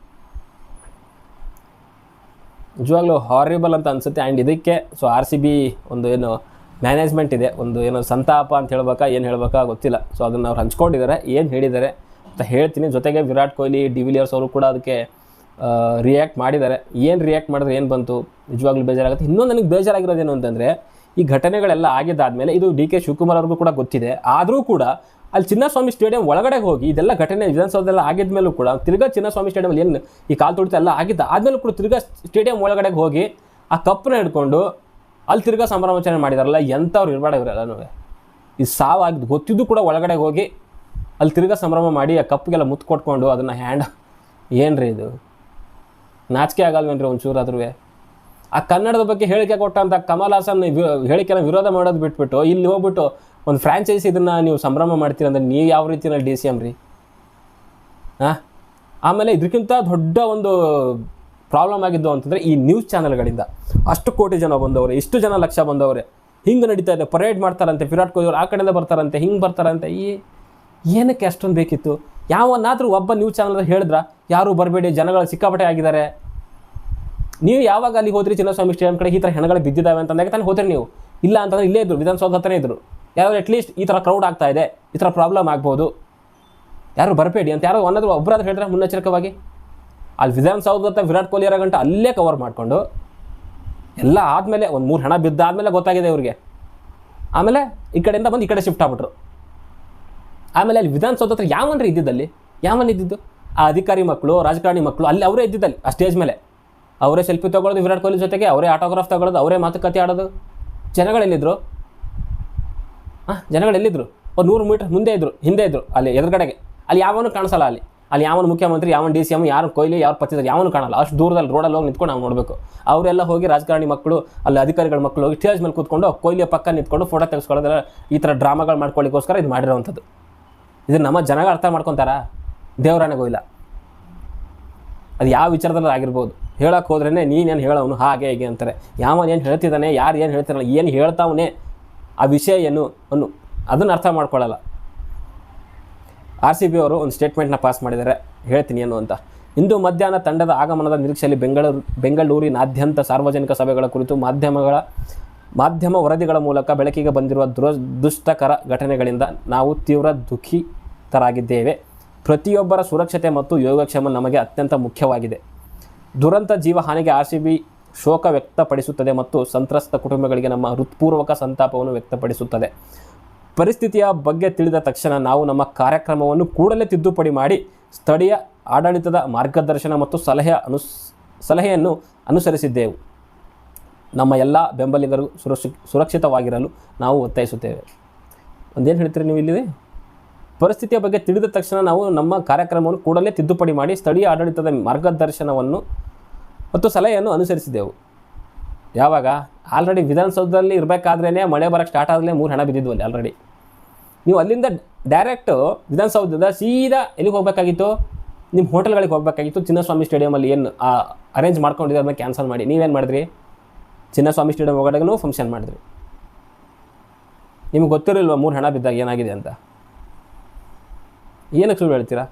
ನಿಜವಾಗ್ಲೂ ಹಾರಿಬಲ್ ಅಂತ ಅನಿಸುತ್ತೆ. ಆ್ಯಂಡ್ ಇದಕ್ಕೆ ಸೊ RCB ಒಂದು ಏನು ಮ್ಯಾನೇಜ್ಮೆಂಟ್ ಇದೆ, ಒಂದು ಏನೋ ಸಂತಾಪ ಅಂತ ಏನು ಹೇಳ್ಬೇಕಾ ಗೊತ್ತಿಲ್ಲ. ಸೊ ಅದನ್ನು ಅವ್ರು ಹಂಚ್ಕೊಂಡಿದ್ದಾರೆ, ಏನು ಹೇಳಿದ್ದಾರೆ ಅಂತ ಹೇಳ್ತೀನಿ. ಜೊತೆಗೆ ವಿರಾಟ್ ಕೊಹ್ಲಿ, ಡಿವಿಲಿಯರ್ಸ್ ಅವರು ಕೂಡ ಅದಕ್ಕೆ ರಿಯಾಕ್ಟ್ ಮಾಡಿದ್ದಾರೆ. ಏನು ರಿಯಾಕ್ಟ್ ಮಾಡಿದ್ರೆ ಏನು ಬಂತು, ನಿಜವಾಗ್ಲೂ ಬೇಜಾರಾಗುತ್ತೆ. ಇನ್ನೊಂದು ನನಗೆ ಬೇಜಾರಾಗಿರೋದೇನು ಅಂತಂದರೆ, ಈ ಘಟನೆಗಳೆಲ್ಲ ಆಗಿದ್ದಾದಮೇಲೆ ಇದು DK ಶಿವಕುಮಾರ್ ಅವ್ರಿಗೂ ಕೂಡ ಗೊತ್ತಿದೆ, ಆದರೂ ಕೂಡ ಅಲ್ಲಿ ಚಿನ್ನಸ್ವಾಮಿ ಸ್ಟೇಡಿಯಂ ಒಳಗಡೆ ಹೋಗಿ ಇದೆಲ್ಲ ಘಟನೆ ವಿಧಾನಸೌಧದೆಲ್ಲ ಆಗಿದ್ಮೇಲೂ ಕೂಡ ತಿರ್ಗಾ ಚಿನ್ನಸ್ವಾಮಿ ಸ್ಟೇಡಿಯಮಲ್ಲಿ ಏನು ಈ ಕಾಲು ತುಳಿತ ಎಲ್ಲ ಆಗಿದ್ದ ಆದಮೇಲೂ ಕೂಡ ತಿರ್ಗಾ ಸ್ಟೇಡಿಯಂ ಒಳಗಡೆ ಹೋಗಿ ಆ ಕಪ್ಪನ್ನ ಹಿಡ್ಕೊಂಡು ಅಲ್ಲಿ ತಿರ್ಗಾ ಸಂಭ್ರಮಾಚರಣೆ ಮಾಡಿದಾರಲ್ಲ, ಎಂಥವ್ರು ಇರಬೇಡ ಇವರೆಲ್ಲನೂ. ಈ ಸಾವಾಗಿದ್ದು ಗೊತ್ತಿದ್ದು ಕೂಡ ಒಳಗಡೆ ಹೋಗಿ ಅಲ್ಲಿ ತಿರ್ಗಾ ಸಂಭ್ರಮ ಮಾಡಿ ಆ ಕಪ್ಪಿಗೆಲ್ಲ ಮುತ್ತು ಕೊಟ್ಕೊಂಡು ಅದನ್ನು ಏನು ರೀ ಇದು, ನಾಚಿಕೆ ಆಗಲ್ವೇನ್ರಿ ಒಂಚೂರಾದ್ರೂ? ಆ ಕನ್ನಡದ ಬಗ್ಗೆ ಹೇಳಿಕೆ ಕೊಟ್ಟಂಥ ಕಮಲ್ ಹಾಸನ್ ಹೇಳಿಕೆನ ವಿರೋಧ ಮಾಡೋದು ಬಿಟ್ಬಿಟ್ಟು ಇಲ್ಲಿ ಹೋಗ್ಬಿಟ್ಟು ಒಂದು ಫ್ರ್ಯಾಂಚೈಸಿ ಇದನ್ನು ನೀವು ಸಂಭ್ರಮ ಮಾಡ್ತೀರಂದ್ರೆ ನೀವು ಯಾವ ರೀತಿಯಲ್ಲಿ DCM ರೀ? ಆಮೇಲೆ ಇದಕ್ಕಿಂತ ದೊಡ್ಡ ಒಂದು ಪ್ರಾಬ್ಲಮ್ ಆಗಿದ್ದು ಅಂತಂದರೆ ಈ ನ್ಯೂಸ್ ಚಾನಲ್ಗಳಿಂದ ಅಷ್ಟು ಕೋಟಿ ಜನ ಬಂದವ್ರೆ, ಇಷ್ಟು ಜನ ಲಕ್ಷ ಬಂದವ್ರೆ, ಹಿಂಗೆ ನಡೀತಾ ಇದೆ, ಪರೇಡ್ ಮಾಡ್ತಾರಂತೆ, ವಿರಾಟ್ ಕೊಹ್ಲಿ ಅವರು ಆ ಕಡೆಯಿಂದ ಬರ್ತಾರಂತೆ, ಹಿಂಗೆ ಬರ್ತಾರಂತೆ. ಏನಕ್ಕೆ ಅಷ್ಟೊಂದು ಬೇಕಿತ್ತು? ಯಾವನ್ನಾದರೂ ಒಬ್ಬ ನ್ಯೂಸ್ ಚಾನಲ್ ಹೇಳಿದ್ರ ಯಾರೂ ಬರಬೇಡಿ, ಜನಗಳು ಸಿಕ್ಕಾಪಟ್ಟೆ ಆಗಿದ್ದಾರೆ? ನೀವು ಯಾವಾಗ ಅಲ್ಲಿ ಹೋದ್ರಿ ಚಿನ್ನಸ್ವಾಮಿ ಸ್ಟೇಡಿಯಂ ಕಡೆ ಈ ಥರ ಹೆಣಗಳು ಬಿದ್ದಿದ್ದಾವೆ ಅಂತಂದಾಗ ತಾನೇ ಹೋದ್ರಿ ನೀವು? ಇಲ್ಲ ಅಂತಂದರೆ ಇಲ್ಲೇ ಇದ್ರು, ವಿಧಾನಸೌಧ ಹತ್ರನೇ ಇದ್ರು. ಯಾರು ಅಟ್ಲೀಸ್ಟ್ ಈ ಥರ ಕ್ರೌಡ್ ಆಗ್ತಾ ಇದೆ, ಈ ಥರ ಪ್ರಾಬ್ಲಮ್ ಆಗ್ಬೋದು, ಯಾರು ಬರಬೇಡಿ ಅಂತ ಯಾರೋ ಒಬ್ಬರಾದ್ರೂ ಹೇಳಿದ್ರೆ ಮುನ್ನೆಚ್ಚರಿಕವಾಗಿ. ಅಲ್ಲಿ ವಿಧಾನಸೌಧ ಹತ್ರ ವಿರಾಟ್ ಕೊಹ್ಲಿ ಇರೋ ಗಂಟೆ ಅಲ್ಲೇ ಕವರ್ ಮಾಡಿಕೊಂಡು ಎಲ್ಲ ಆದಮೇಲೆ ಒಂದು 3 ಹೆಣ ಬಿದ್ದಾದಮೇಲೆ ಗೊತ್ತಾಗಿದೆ ಇವ್ರಿಗೆ. ಆಮೇಲೆ ಈ ಕಡೆಯಿಂದ ಬಂದು ಈ ಕಡೆ ಶಿಫ್ಟ್ ಆಗ್ಬಿಟ್ರು. ಆಮೇಲೆ ಅಲ್ಲಿ ವಿಧಾನಸೌಧ ಹತ್ರ ಯಾವನ್ರಿ ಇದ್ದಿದ್ದಲ್ಲಿ, ಇದ್ದಿದ್ದು? ಆ ಅಧಿಕಾರಿ ಮಕ್ಕಳು, ರಾಜಕಾರಣಿ ಮಕ್ಕಳು ಅಲ್ಲಿ ಅವರೇ ಇದ್ದಿದ್ದಲ್ಲಿ ಆ ಸ್ಟೇಜ್ ಮೇಲೆ. ಅವರೇ ಸೆಲ್ಫಿ ತೊಗೊಳ್ಳೋದು ವಿರಾಟ್ ಕೊಹ್ಲಿ ಜೊತೆಗೆ, ಅವರೇ ಆಟೋಗ್ರಾಫ್ ತೊಗೊಳ್ಳೋದು, ಅವರೇ ಮಾತುಕತೆ ಆಡೋದು. ಜನಗಳೆಲ್ಲಿದ್ದರು? ಜನಗಳೆಲ್ಲಿದ್ದರು? ಒಂದು 100 ಮೀಟರ್ ಮುಂದೆ ಇದ್ದರು, ಹಿಂದೆ ಇದ್ದರು, ಅಲ್ಲಿ ಎದುರುಗಡೆಗೆ. ಅಲ್ಲಿ ಯಾವನು ಕಾಣಿಸಲ್ಲ. ಅಲ್ಲಿ ಯಾವನು ಮುಖ್ಯಮಂತ್ರಿ, ಯಾವನು DCM, ಯಾರು ಕೊಹ್ಲಿ, ಯಾರು ಪತ್ತಿದ್ದಾರೆ, ಯಾವನು ಕಾಣಲ್ಲ. ಅಷ್ಟು ದೂರದಲ್ಲಿ ರೋಡಲ್ಲಿ ಹೋಗಿ ನಿಂತ್ಕೊಂಡು ನಾವು ನೋಡಬೇಕು. ಅವರೆಲ್ಲ ಹೋಗಿ ರಾಜಕಾರಣಿ ಮಕ್ಕಳು, ಅಲ್ಲಿ ಅಧಿಕಾರಿಗಳ ಮಕ್ಕಳು ಹೋಗಿ ಸ್ಟೇಜ್ ಮೇಲೆ ಕೂತ್ಕೊಂಡು ಕೊಹ್ಲಿಯ ಪಕ್ಕ ನಿಂತ್ಕೊಂಡು ಫೋಟೋ ತೆಗೆಸ್ಕೊಳ್ಳೋದೆಲ್ಲ ಈ ಥರ ಡ್ರಾಮಾಗಳು ಮಾಡ್ಕೊಳ್ಳಿಕ್ಕೋಸ್ಕರ ಇದು ಮಾಡಿರೋವಂಥದ್ದು. ಇದು ನಮ್ಮ ಜನಗಳು ಅರ್ಥ ಮಾಡ್ಕೊತಾರಾ? ದೇವರಾಣೆಗೂ ಇಲ್ಲ. ಅದು ಯಾವ ವಿಚಾರದಲ್ಲಿ ಆಗಿರ್ಬೋದು. ಹೇಳೋಕ್ಕೆ ಹೋದ್ರೇ ನೀನೇನು ಹೇಳೋನು ಹಾಗೆ ಹೀಗೆ ಅಂತಾರೆ. ಯಾವನು ಏನು ಹೇಳ್ತಿದ್ದಾನೆ, ಯಾರು ಏನು ಹೇಳ್ತಿರಲ್ಲ, ಏನು ಹೇಳ್ತಾವನೇ, ಆ ವಿಷಯ ಏನು ಅದನ್ನು ಅರ್ಥ ಮಾಡ್ಕೊಳ್ಳಲ್ಲ. RCB ಅವರು ಒಂದು ಸ್ಟೇಟ್ಮೆಂಟ್ನ ಪಾಸ್ ಮಾಡಿದ್ದಾರೆ, ಹೇಳ್ತೀನಿ ಏನು ಅಂತ. ಇಂದು ಮಧ್ಯಾಹ್ನ ತಂಡದ ಆಗಮನದ ನಿರೀಕ್ಷೆಯಲ್ಲಿ ಬೆಂಗಳೂರಿನಾದ್ಯಂತ ಸಾರ್ವಜನಿಕ ಸಭೆಗಳ ಕುರಿತು ಮಾಧ್ಯಮ ವರದಿಗಳ ಮೂಲಕ ಬೆಳಕಿಗೆ ಬಂದಿರುವ ದುಷ್ಟಕರ ಘಟನೆಗಳಿಂದ ನಾವು ತೀವ್ರ ದುಃಖಿತರಾಗಿದ್ದೇವೆ. ಪ್ರತಿಯೊಬ್ಬರ ಸುರಕ್ಷತೆ ಮತ್ತು ಯೋಗಕ್ಷೇಮ ನಮಗೆ ಅತ್ಯಂತ ಮುಖ್ಯವಾಗಿದೆ. ದುರಂತ ಜೀವಹಾನಿಗೆ RCB ಶೋಕ ವ್ಯಕ್ತಪಡಿಸುತ್ತದೆ ಮತ್ತು ಸಂತ್ರಸ್ತ ಕುಟುಂಬಗಳಿಗೆ ನಮ್ಮ ಹೃತ್ಪೂರ್ವಕ ಸಂತಾಪವನ್ನು ವ್ಯಕ್ತಪಡಿಸುತ್ತದೆ. ಪರಿಸ್ಥಿತಿಯ ಬಗ್ಗೆ ತಿಳಿದ ತಕ್ಷಣ ನಾವು ನಮ್ಮ ಕಾರ್ಯಕ್ರಮವನ್ನು ಕೂಡಲೇ ತಿದ್ದುಪಡಿ ಮಾಡಿ ಸ್ಥಳೀಯ ಆಡಳಿತದ ಮಾರ್ಗದರ್ಶನ ಮತ್ತು ಸಲಹೆಯನ್ನು ಅನುಸರಿಸಿದ್ದೆವು. ನಮ್ಮ ಎಲ್ಲ ಬೆಂಬಲಿಗರು ಸುರಕ್ಷಿತವಾಗಿರಲು ನಾವು ಒತ್ತಾಯಿಸುತ್ತೇವೆ. ಒಂದೇನು ಹೇಳ್ತೀರಿ ನೀವು ಇಲ್ಲಿ? ಪರಿಸ್ಥಿತಿಯ ಬಗ್ಗೆ ತಿಳಿದ ತಕ್ಷಣ ನಾವು ನಮ್ಮ ಕಾರ್ಯಕ್ರಮವನ್ನು ಕೂಡಲೇ ತಿದ್ದುಪಡಿ ಮಾಡಿ ಸ್ಥಳೀಯ ಆಡಳಿತದ ಮಾರ್ಗದರ್ಶನವನ್ನು ಮತ್ತು ಸಲಹೆಯನ್ನು ಅನುಸರಿಸಿದೆವು. ಯಾವಾಗ? ಆಲ್ರೆಡಿ ವಿಧಾನಸೌಧದಲ್ಲಿ ಇರಬೇಕಾದ್ರೇ ಮಳೆ ಬರೋಕ್ಕೆ ಸ್ಟಾರ್ಟ್ ಆದಲೇ 3 ಹೆಣ ಬಿದ್ದಿದ್ವು ಅಲ್ಲಿ ಆಲ್ರೆಡಿ. ನೀವು ಅಲ್ಲಿಂದ ಡೈರೆಕ್ಟು ವಿಧಾನಸೌಧದ ಸೀದಾ ಎಲ್ಲಿಗೆ ಹೋಗಬೇಕಾಗಿತ್ತು? ನಿಮ್ಮ ಹೋಟೆಲ್ಗಳಿಗೆ ಹೋಗಬೇಕಾಗಿತ್ತು. ಚಿನ್ನಸ್ವಾಮಿ ಸ್ಟೇಡಿಯಮಲ್ಲಿ ಏನು ಅರೇಂಜ್ ಮಾಡ್ಕೊಂಡಿದ್ದು ಅದನ್ನ ಕ್ಯಾನ್ಸಲ್ ಮಾಡಿ ನೀವೇನು ಮಾಡಿದ್ರಿ, ಚಿನ್ನಸ್ವಾಮಿ ಸ್ಟೇಡಿಯಂ ಒಳಗಡೆಗೂ ಫಂಕ್ಷನ್ ಮಾಡಿದ್ರಿ. ನಿಮ್ಗೆ ಗೊತ್ತಿರಲಿಲ್ವ 3 ಹೆಣ ಬಿದ್ದಾಗ ಏನಾಗಿದೆ ಅಂತ? ಏನಕ್ಕೆ ಸುಳ್ಳು ಹೇಳ್ತೀರಾ?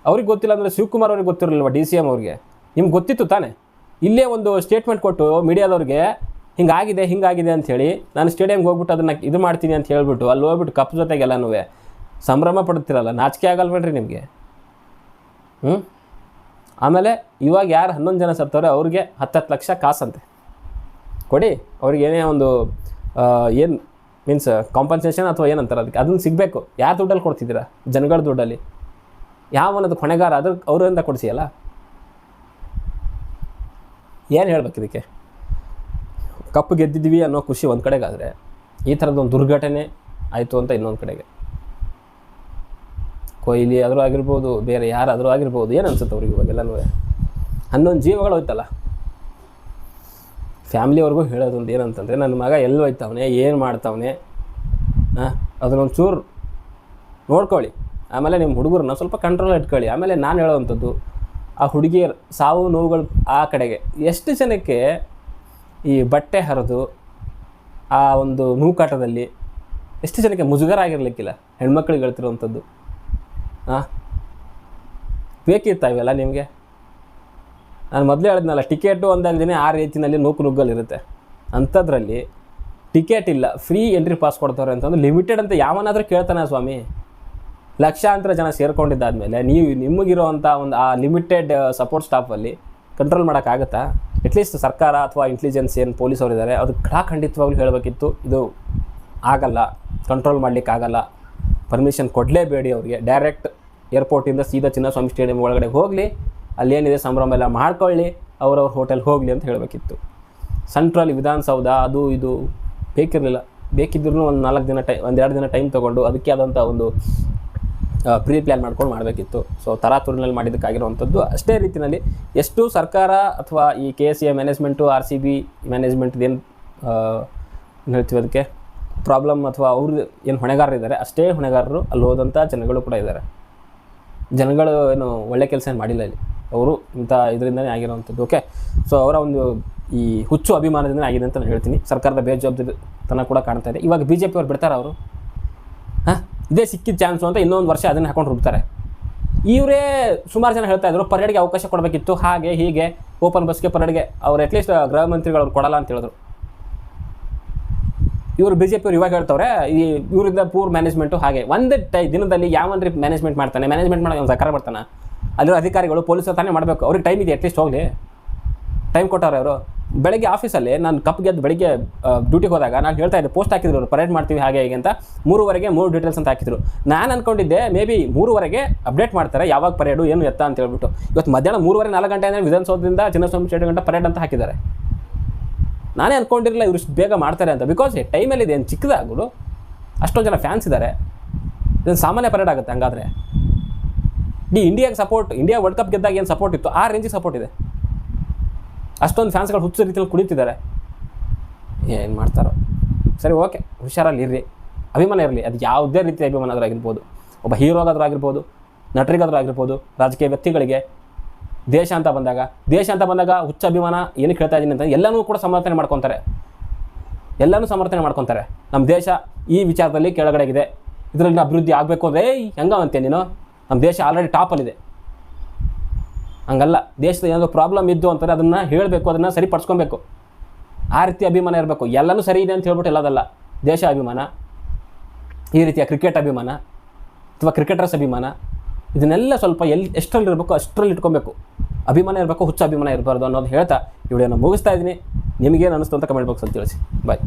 ಅವ್ರಿಗೆ ಗೊತ್ತಿಲ್ಲ ಅಂದರೆ ಶಿವಕುಮಾರ್ ಅವ್ರಿಗೆ ಗೊತ್ತಿರಲಿಲ್ವ, DCM ಅವ್ರಿಗೆ? ನಿಮ್ಗೆ ಗೊತ್ತಿತ್ತು ತಾನೇ. ಇಲ್ಲೇ ಒಂದು ಸ್ಟೇಟ್ಮೆಂಟ್ ಕೊಟ್ಟು ಮೀಡಿಯಾದವ್ರಿಗೆ ಹಿಂಗಾಗಿದೆ ಅಂಥೇಳಿ ನಾನು ಸ್ಟೇಡಿಯಂಗೆ ಹೋಗ್ಬಿಟ್ಟು ಅದನ್ನು ಇದು ಮಾಡ್ತೀನಿ ಅಂತ ಹೇಳ್ಬಿಟ್ಟು ಅಲ್ಲಿ ಹೋಗ್ಬಿಟ್ಟು ಕಪ್ ಜೊತೆಗೆಲ್ಲನೂ ಸಂಭ್ರಮ ಪಡ್ತಿರಲ್ಲ, ನಾಚಿಕೆ ಆಗಲ್ಬೇಡ್ರಿ ನಿಮಗೆ. ಆಮೇಲೆ ಇವಾಗ ಯಾರು 11 ಜನ ಸತ್ತವ್ರೆ ಅವ್ರಿಗೆ 10 ಲಕ್ಷ ಕಾಸಂತೆ ಕೊಡಿ, ಅವ್ರಿಗೆ ಏನೇ ಒಂದು ಏನು ಮೀನ್ಸ್ ಕಾಂಪನ್ಸೇಷನ್ ಅಥವಾ ಏನಂತಾರೆ ಅದಕ್ಕೆ, ಅದನ್ನು ಸಿಗಬೇಕು. ಯಾರು ದುಡ್ಡಲ್ಲಿ ಕೊಡ್ತಿದ್ದೀರಾ? ಜನಗಳ ದುಡ್ಡಲ್ಲಿ. ಯಾವನದು ಹೊಣೆಗಾರ ಅವರಿಂದ ಕೊಡಿಸಿಯಲ್ಲ. ಏನು ಹೇಳ್ಬೇಕು ಇದಕ್ಕೆ? ಕಪ್ಪು ಗೆದ್ದಿದ್ವಿ ಅನ್ನೋ ಖುಷಿ ಒಂದು ಕಡೆಗಾದರೆ, ಈ ಥರದ್ದೊಂದು ದುರ್ಘಟನೆ ಆಯಿತು ಅಂತ ಇನ್ನೊಂದು ಕಡೆಗೆ. ಕೊಹ್ಲಿ ಆದರೂ ಆಗಿರ್ಬೋದು, ಬೇರೆ ಯಾರಾದರೂ ಆಗಿರ್ಬೋದು, ಏನು ಅನ್ಸುತ್ತೆ ಅವ್ರಿಗೆ ಇವಾಗೆಲ್ಲನೂ? 11 ಜೀವಗಳು ಹೋಯ್ತಲ್ಲ. ಫ್ಯಾಮ್ಲಿಯವ್ರಿಗೂ ಹೇಳೋದೊಂದು ಏನಂತಂದರೆ, ನನ್ನ ಮಗ ಎಲ್ಲಿ ಹೋಯ್ತವನೆ, ಏನು ಮಾಡ್ತವನೆ, ಅದನ್ನೊಂದು ಚೂರು ನೋಡ್ಕೊಳ್ಳಿ. ಆಮೇಲೆ ನಿಮ್ಮ ಹುಡುಗರನ್ನ ಸ್ವಲ್ಪ ಕಂಟ್ರೋಲ್ ಇಟ್ಕೊಳ್ಳಿ. ಆಮೇಲೆ ನಾನು ಹೇಳೋವಂಥದ್ದು, ಆ ಹುಡುಗಿಯರ ಸಾವು ನೋವುಗಳು ಆ ಕಡೆಗೆ. ಎಷ್ಟು ಜನಕ್ಕೆ ಈ ಬಟ್ಟೆ ಹರಿದು ಆ ಒಂದು ನೂಕಾಟದಲ್ಲಿ ಎಷ್ಟು ಜನಕ್ಕೆ ಮುಜುಗರ ಆಗಿರಲಿಕ್ಕಿಲ್ಲ, ಹೆಣ್ಮಕ್ಳಿಗೆ ಹೇಳ್ತಿರೋವಂಥದ್ದು. ಬೇಕಿತ್ತ ಇವೆಲ್ಲ ನಿಮಗೆ? ನಾನು ಮೊದಲೇ ಹೇಳಿದ್ನಲ್ಲ, ಟಿಕೆಟು ಒಂದಲ್ದೇ ಆ ರೀತಿಯಲ್ಲಿ ನುಗ್ಗಲ್ಲಿರುತ್ತೆ. ಅಂಥದ್ರಲ್ಲಿ ಟಿಕೆಟ್ ಇಲ್ಲ, ಫ್ರೀ ಎಂಟ್ರಿ ಪಾಸ್ ಕೊಡ್ತಾರೆ ಅಂತಂದ್ರೆ ಲಿಮಿಟೆಡ್ ಅಂತ ಯಾವನಾದರೂ ಕೇಳ್ತಾನೆ ಸ್ವಾಮಿ? ಲಕ್ಷಾಂತರ ಜನ ಸೇರ್ಕೊಂಡಿದ್ದಾದಮೇಲೆ ನಿಮಗಿರೋವಂಥ ಒಂದು ಆ ಲಿಮಿಟೆಡ್ ಸಪೋರ್ಟ್ ಸ್ಟಾಫಲ್ಲಿ ಕಂಟ್ರೋಲ್ ಮಾಡೋಕ್ಕಾಗತ್ತಾ? ಅಟ್ಲೀಸ್ಟ್ ಸರ್ಕಾರ ಅಥವಾ ಇಂಟೆಲಿಜೆನ್ಸ್ ಏನು ಪೊಲೀಸವ್ರು ಇದ್ದಾರೆ ಅದು ಖಂಡಿತವಾಗ್ಲೂ ಹೇಳಬೇಕಿತ್ತು, ಇದು ಆಗಲ್ಲ, ಕಂಟ್ರೋಲ್ ಮಾಡಲಿಕ್ಕಾಗಲ್ಲ, ಪರ್ಮಿಷನ್ ಕೊಡಲೇಬೇಡಿ ಅವರಿಗೆ, ಡೈರೆಕ್ಟ್ ಏರ್ಪೋರ್ಟಿಂದ ಸೀದಾ ಚಿನ್ನಸ್ವಾಮಿ ಸ್ಟೇಡಿಯಂ ಒಳಗಡೆ ಹೋಗಲಿ, ಅಲ್ಲೇನಿದೆ ಸಂಭ್ರಮ ಎಲ್ಲ ಮಾಡ್ಕೊಳ್ಳಿ, ಅವ್ರವ್ರ ಹೋಟೆಲ್ ಹೋಗಲಿ ಅಂತ ಹೇಳಬೇಕಿತ್ತು. ಸೆಂಟ್ರಲ್ ವಿಧಾನಸೌಧ ಅದು ಇದು ಬೇಕಿರಲಿಲ್ಲ. ಬೇಕಿದ್ರೂ ಒಂದು 4 ದಿನ ಒಂದೆರಡು ದಿನ ಟೈಮ್ ತೊಗೊಂಡು ಅದಕ್ಕೆ ಆದಂಥ ಒಂದು ಪ್ರೀ ಪ್ಲ್ಯಾನ್ ಮಾಡ್ಕೊಂಡು ಮಾಡಬೇಕಿತ್ತು. ಸೊ ತರಾತುರಿನಲ್ಲಿ ಮಾಡಿದ್ದಕ್ಕಾಗಿರುವಂಥದ್ದು. ಅಷ್ಟೇ ರೀತಿಯಲ್ಲಿ ಎಷ್ಟು ಸರ್ಕಾರ ಅಥವಾ ಈ KCA ಮ್ಯಾನೇಜ್ಮೆಂಟು, RCB ಮ್ಯಾನೇಜ್ಮೆಂಟ್ದೇನು ಹೇಳ್ತೀವಿ ಅದಕ್ಕೆ ಪ್ರಾಬ್ಲಮ್ ಅಥವಾ ಅವ್ರು ಏನು ಹೊಣೆಗಾರರಿದ್ದಾರೆ, ಅಷ್ಟೇ ಹೊಣೆಗಾರರು ಅಲ್ಲಿ ಹೋದಂಥ ಜನಗಳು ಕೂಡ ಇದ್ದಾರೆ. ಜನಗಳು ಏನು ಒಳ್ಳೆ ಕೆಲಸ ಏನು ಮಾಡಿಲ್ಲ ಇಲ್ಲಿ, ಅವರು ಇಂಥ ಇದರಿಂದನೇ ಆಗಿರೋವಂಥದ್ದು. ಓಕೆ, ಸೊ ಅವರ ಒಂದು ಈ ಹುಚ್ಚು ಅಭಿಮಾನದಿಂದ ಆಗಿದೆ ಅಂತ ನಾನು ಹೇಳ್ತೀನಿ. ಸರ್ಕಾರದ ಬೇಜವಾಬ್ದಾರಿತನ ಕೂಡ ಕಾಣ್ತಾ ಇದೆ. ಇವಾಗ BJP ಅವ್ರು ಬಿಡ್ತಾರೆ, ಅವರು ಇದೇ ಸಿಕ್ಕಿದ ಚಾನ್ಸು ಅಂತ ಇನ್ನೊಂದು ವರ್ಷ ಅದನ್ನು ಹಾಕೊಂಡು ಹೋಗ್ತಾರೆ. ಇವರೇ ಸುಮಾರು ಜನ ಹೇಳ್ತಾ ಇದ್ರು ಪರೇಡ್ಗೆ ಅವಕಾಶ ಕೊಡಬೇಕಿತ್ತು, ಹಾಗೆ ಹೀಗೆ ಓಪನ್ ಬಸ್ಗೆ ಪರೇಡ್ಗೆ ಅವ್ರು ಅಟ್ಲೀಸ್ಟ್ ಗೃಹ ಮಂತ್ರಿಗಳು ಅವ್ರು ಕೊಡಲ್ಲ ಅಂತ ಹೇಳಿದ್ರು. ಇವರು BJP ಅವ್ರು ಇವಾಗ ಹೇಳ್ತವ್ರೆ ಇವರಿಂದ ಪೂರ್ ಮ್ಯಾನೇಜ್ಮೆಂಟು ಹಾಗೆ. ಒಂದು ದಿನದಲ್ಲಿ ಯಾವನ್ರಿ ಮ್ಯಾನೇಜ್ಮೆಂಟ್ ಮಾಡ್ತಾನೆ? ಮ್ಯಾನೇಜ್ಮೆಂಟ್ ಮಾಡೋದು ಒಂದು ಸರ್ಕಾರ ಬರ್ತಾನೆ, ಅಲ್ಲಿರೋ ಅಧಿಕಾರಿಗಳು ಪೊಲೀಸರು ತಾನೇ ಮಾಡಬೇಕು. ಅವ್ರಿಗೆ ಟೈಮ್ ಇದೆ, ಅಟ್ಲೀಸ್ಟ್ ಹೋಗಲಿ, ಟೈಮ್ ಕೊಟ್ಟವ್ರೆ ಅವರು. ಬೆಳಗ್ಗೆ ಆಫೀಸಲ್ಲಿ ನಾನು ಕಪ್ ಗೆದ್ದು ಬೆಳಗ್ಗೆ ಡ್ಯೂಟಿಗೆ ಹೋದಾಗ ನಾನು ಹೇಳ್ತಾ ಇದ್ದೆ, ಪೋಸ್ಟ್ ಹಾಕಿದ್ರು ಅವರು ಪರೇಡ್ ಮಾಡ್ತೀವಿ ಹಾಗೆ ಹೇಗೆ ಅಂತ. 3:15ಗೆ 3 ಡೀಟೇಲ್ಸ್ ಅಂತ ಹಾಕಿದ್ರು. ನಾನು ಅಂದ್ಕೊಂಡಿದ್ದೆ ಮೇ ಬಿ 3:15ಗೆ ಅಪ್ಡೇಟ್ ಮಾಡ್ತಾರೆ ಯಾವಾಗ ಪರೇಡು ಏನು ಎತ್ತ ಅಂತ ಹೇಳ್ಬಿಟ್ಟು. ಇವತ್ತು ಮಧ್ಯಾಹ್ನ 3:30 4 ಗಂಟೆ ಅಂದರೆ ವಿಧಾನಸೌಧದಿಂದ ಚಿನ್ನಸ್ವಾಮಿ ಸ್ಟೇಡಿಯಂ ಗಂಟೆ ಪರೇಡ್ ಅಂತ ಹಾಕಿದ್ದಾರೆ. ನಾನೇ ಅಂದ್ಕೊಂಡಿರಲಿಲ್ಲ ಇವರು ಬೇಗ ಮಾಡ್ತಾರೆ ಅಂತ. ಬಿಕಾಸ್ ಟೈಮಲ್ಲಿ ಇದೆ, ಏನು ಚಿಕ್ಕದಾಗೋದು, ಅಷ್ಟೊಂದು ಜನ ಫ್ಯಾನ್ಸ್ ಇದ್ದಾರೆ, ಇದನ್ನು ಸಾಮಾನ್ಯ ಪರೇಡ್ ಆಗುತ್ತೆ. ಹಂಗಾದರೆ ಇಂಡಿಯಾಗೆ ಸಪೋರ್ಟ್, ಇಂಡಿಯಾ ವರ್ಲ್ಡ್ ಕಪ್ ಗೆದ್ದಾಗ ಏನು ಸಪೋರ್ಟ್ ಇತ್ತು ಆ ರೇಂಜಿಗೆ ಸಪೋರ್ಟ್ ಇದೆ. ಅಷ್ಟೊಂದು ಫ್ಯಾನ್ಸ್ಗಳು ಹುಚ್ಚ ರೀತಿಯಲ್ಲಿ ಕುಳಿತಿದ್ದಾರೆ. ಏನು ಮಾಡ್ತಾರೋ ಸರಿ, ಓಕೆ, ಹುಷಾರಲ್ಲಿ ಇರ್ರಿ, ಅಭಿಮಾನ ಇರಲಿ. ಅದು ಯಾವುದೇ ರೀತಿಯ ಅಭಿಮಾನ ಆದರೂ ಆಗಿರ್ಬೋದು, ಒಬ್ಬ ಹೀರೋಗಾದರೂ ಆಗಿರ್ಬೋದು, ನಟರಿಗಾದರೂ ಆಗಿರ್ಬೋದು, ರಾಜಕೀಯ ವ್ಯಕ್ತಿಗಳಿಗೆ. ದೇಶ ಅಂತ ಬಂದಾಗ ಹುಚ್ಚ ಅಭಿಮಾನ ಏನಕ್ಕೆ ಹೇಳ್ತಾ ಇದ್ದೀನಿ ಅಂತ ಎಲ್ಲನೂ ಕೂಡ ಸಮರ್ಥನೆ ಮಾಡ್ಕೊತಾರೆ. ನಮ್ಮ ದೇಶ ಈ ವಿಚಾರದಲ್ಲಿ ಕೆಳಗಡೆಗಿದೆ, ಇದರಲ್ಲಿ ಅಭಿವೃದ್ಧಿ ಆಗಬೇಕು ಅಂದರೆ ಹೆಂಗಂತೆ ನೀನು, ನಮ್ಮ ದೇಶ ಆಲ್ರೆಡಿ ಟಾಪಲ್ಲಿದೆ. ಹಂಗಲ್ಲ, ದೇಶದ ಏನಾದರೂ ಪ್ರಾಬ್ಲಮ್ ಇದ್ದು ಅಂತಾರೆ ಅದನ್ನು ಹೇಳಬೇಕು, ಅದನ್ನು ಸರಿಪಡಿಸ್ಕೊಬೇಕು. ಆ ರೀತಿ ಅಭಿಮಾನ ಇರಬೇಕು. ಎಲ್ಲನೂ ಸರಿ ಇದೆ ಅಂತ ಹೇಳ್ಬಿಟ್ಟು ಎಲ್ಲದಲ್ಲ. ದೇಶ ಅಭಿಮಾನ, ಈ ರೀತಿಯ ಕ್ರಿಕೆಟ್ ಅಭಿಮಾನ ಅಥವಾ ಕ್ರಿಕೆಟರ್ಸ್ ಅಭಿಮಾನ, ಇದನ್ನೆಲ್ಲ ಸ್ವಲ್ಪ ಎಷ್ಟರಲ್ಲಿ ಇರಬೇಕು ಅಷ್ಟರಲ್ಲಿ ಇಟ್ಕೊಬೇಕು. ಅಭಿಮಾನ ಇರಬೇಕು, ಹುಚ್ಚ ಅಭಿಮಾನ ಇರಬಾರ್ದು ಅನ್ನೋದು ಹೇಳ್ತಾ ಈ ವಿಡಿಯೋನ ಮುಗಿಸ್ತಾ ಇದ್ದೀನಿ. ನಿಮಗೇನು ಅನ್ನಿಸ್ತು ಅಂತ ಕಮೆಂಟ್ ಬಾಕ್ಸಲ್ಲಿ ತಿಳಿಸಿ. ಬಾಯ್.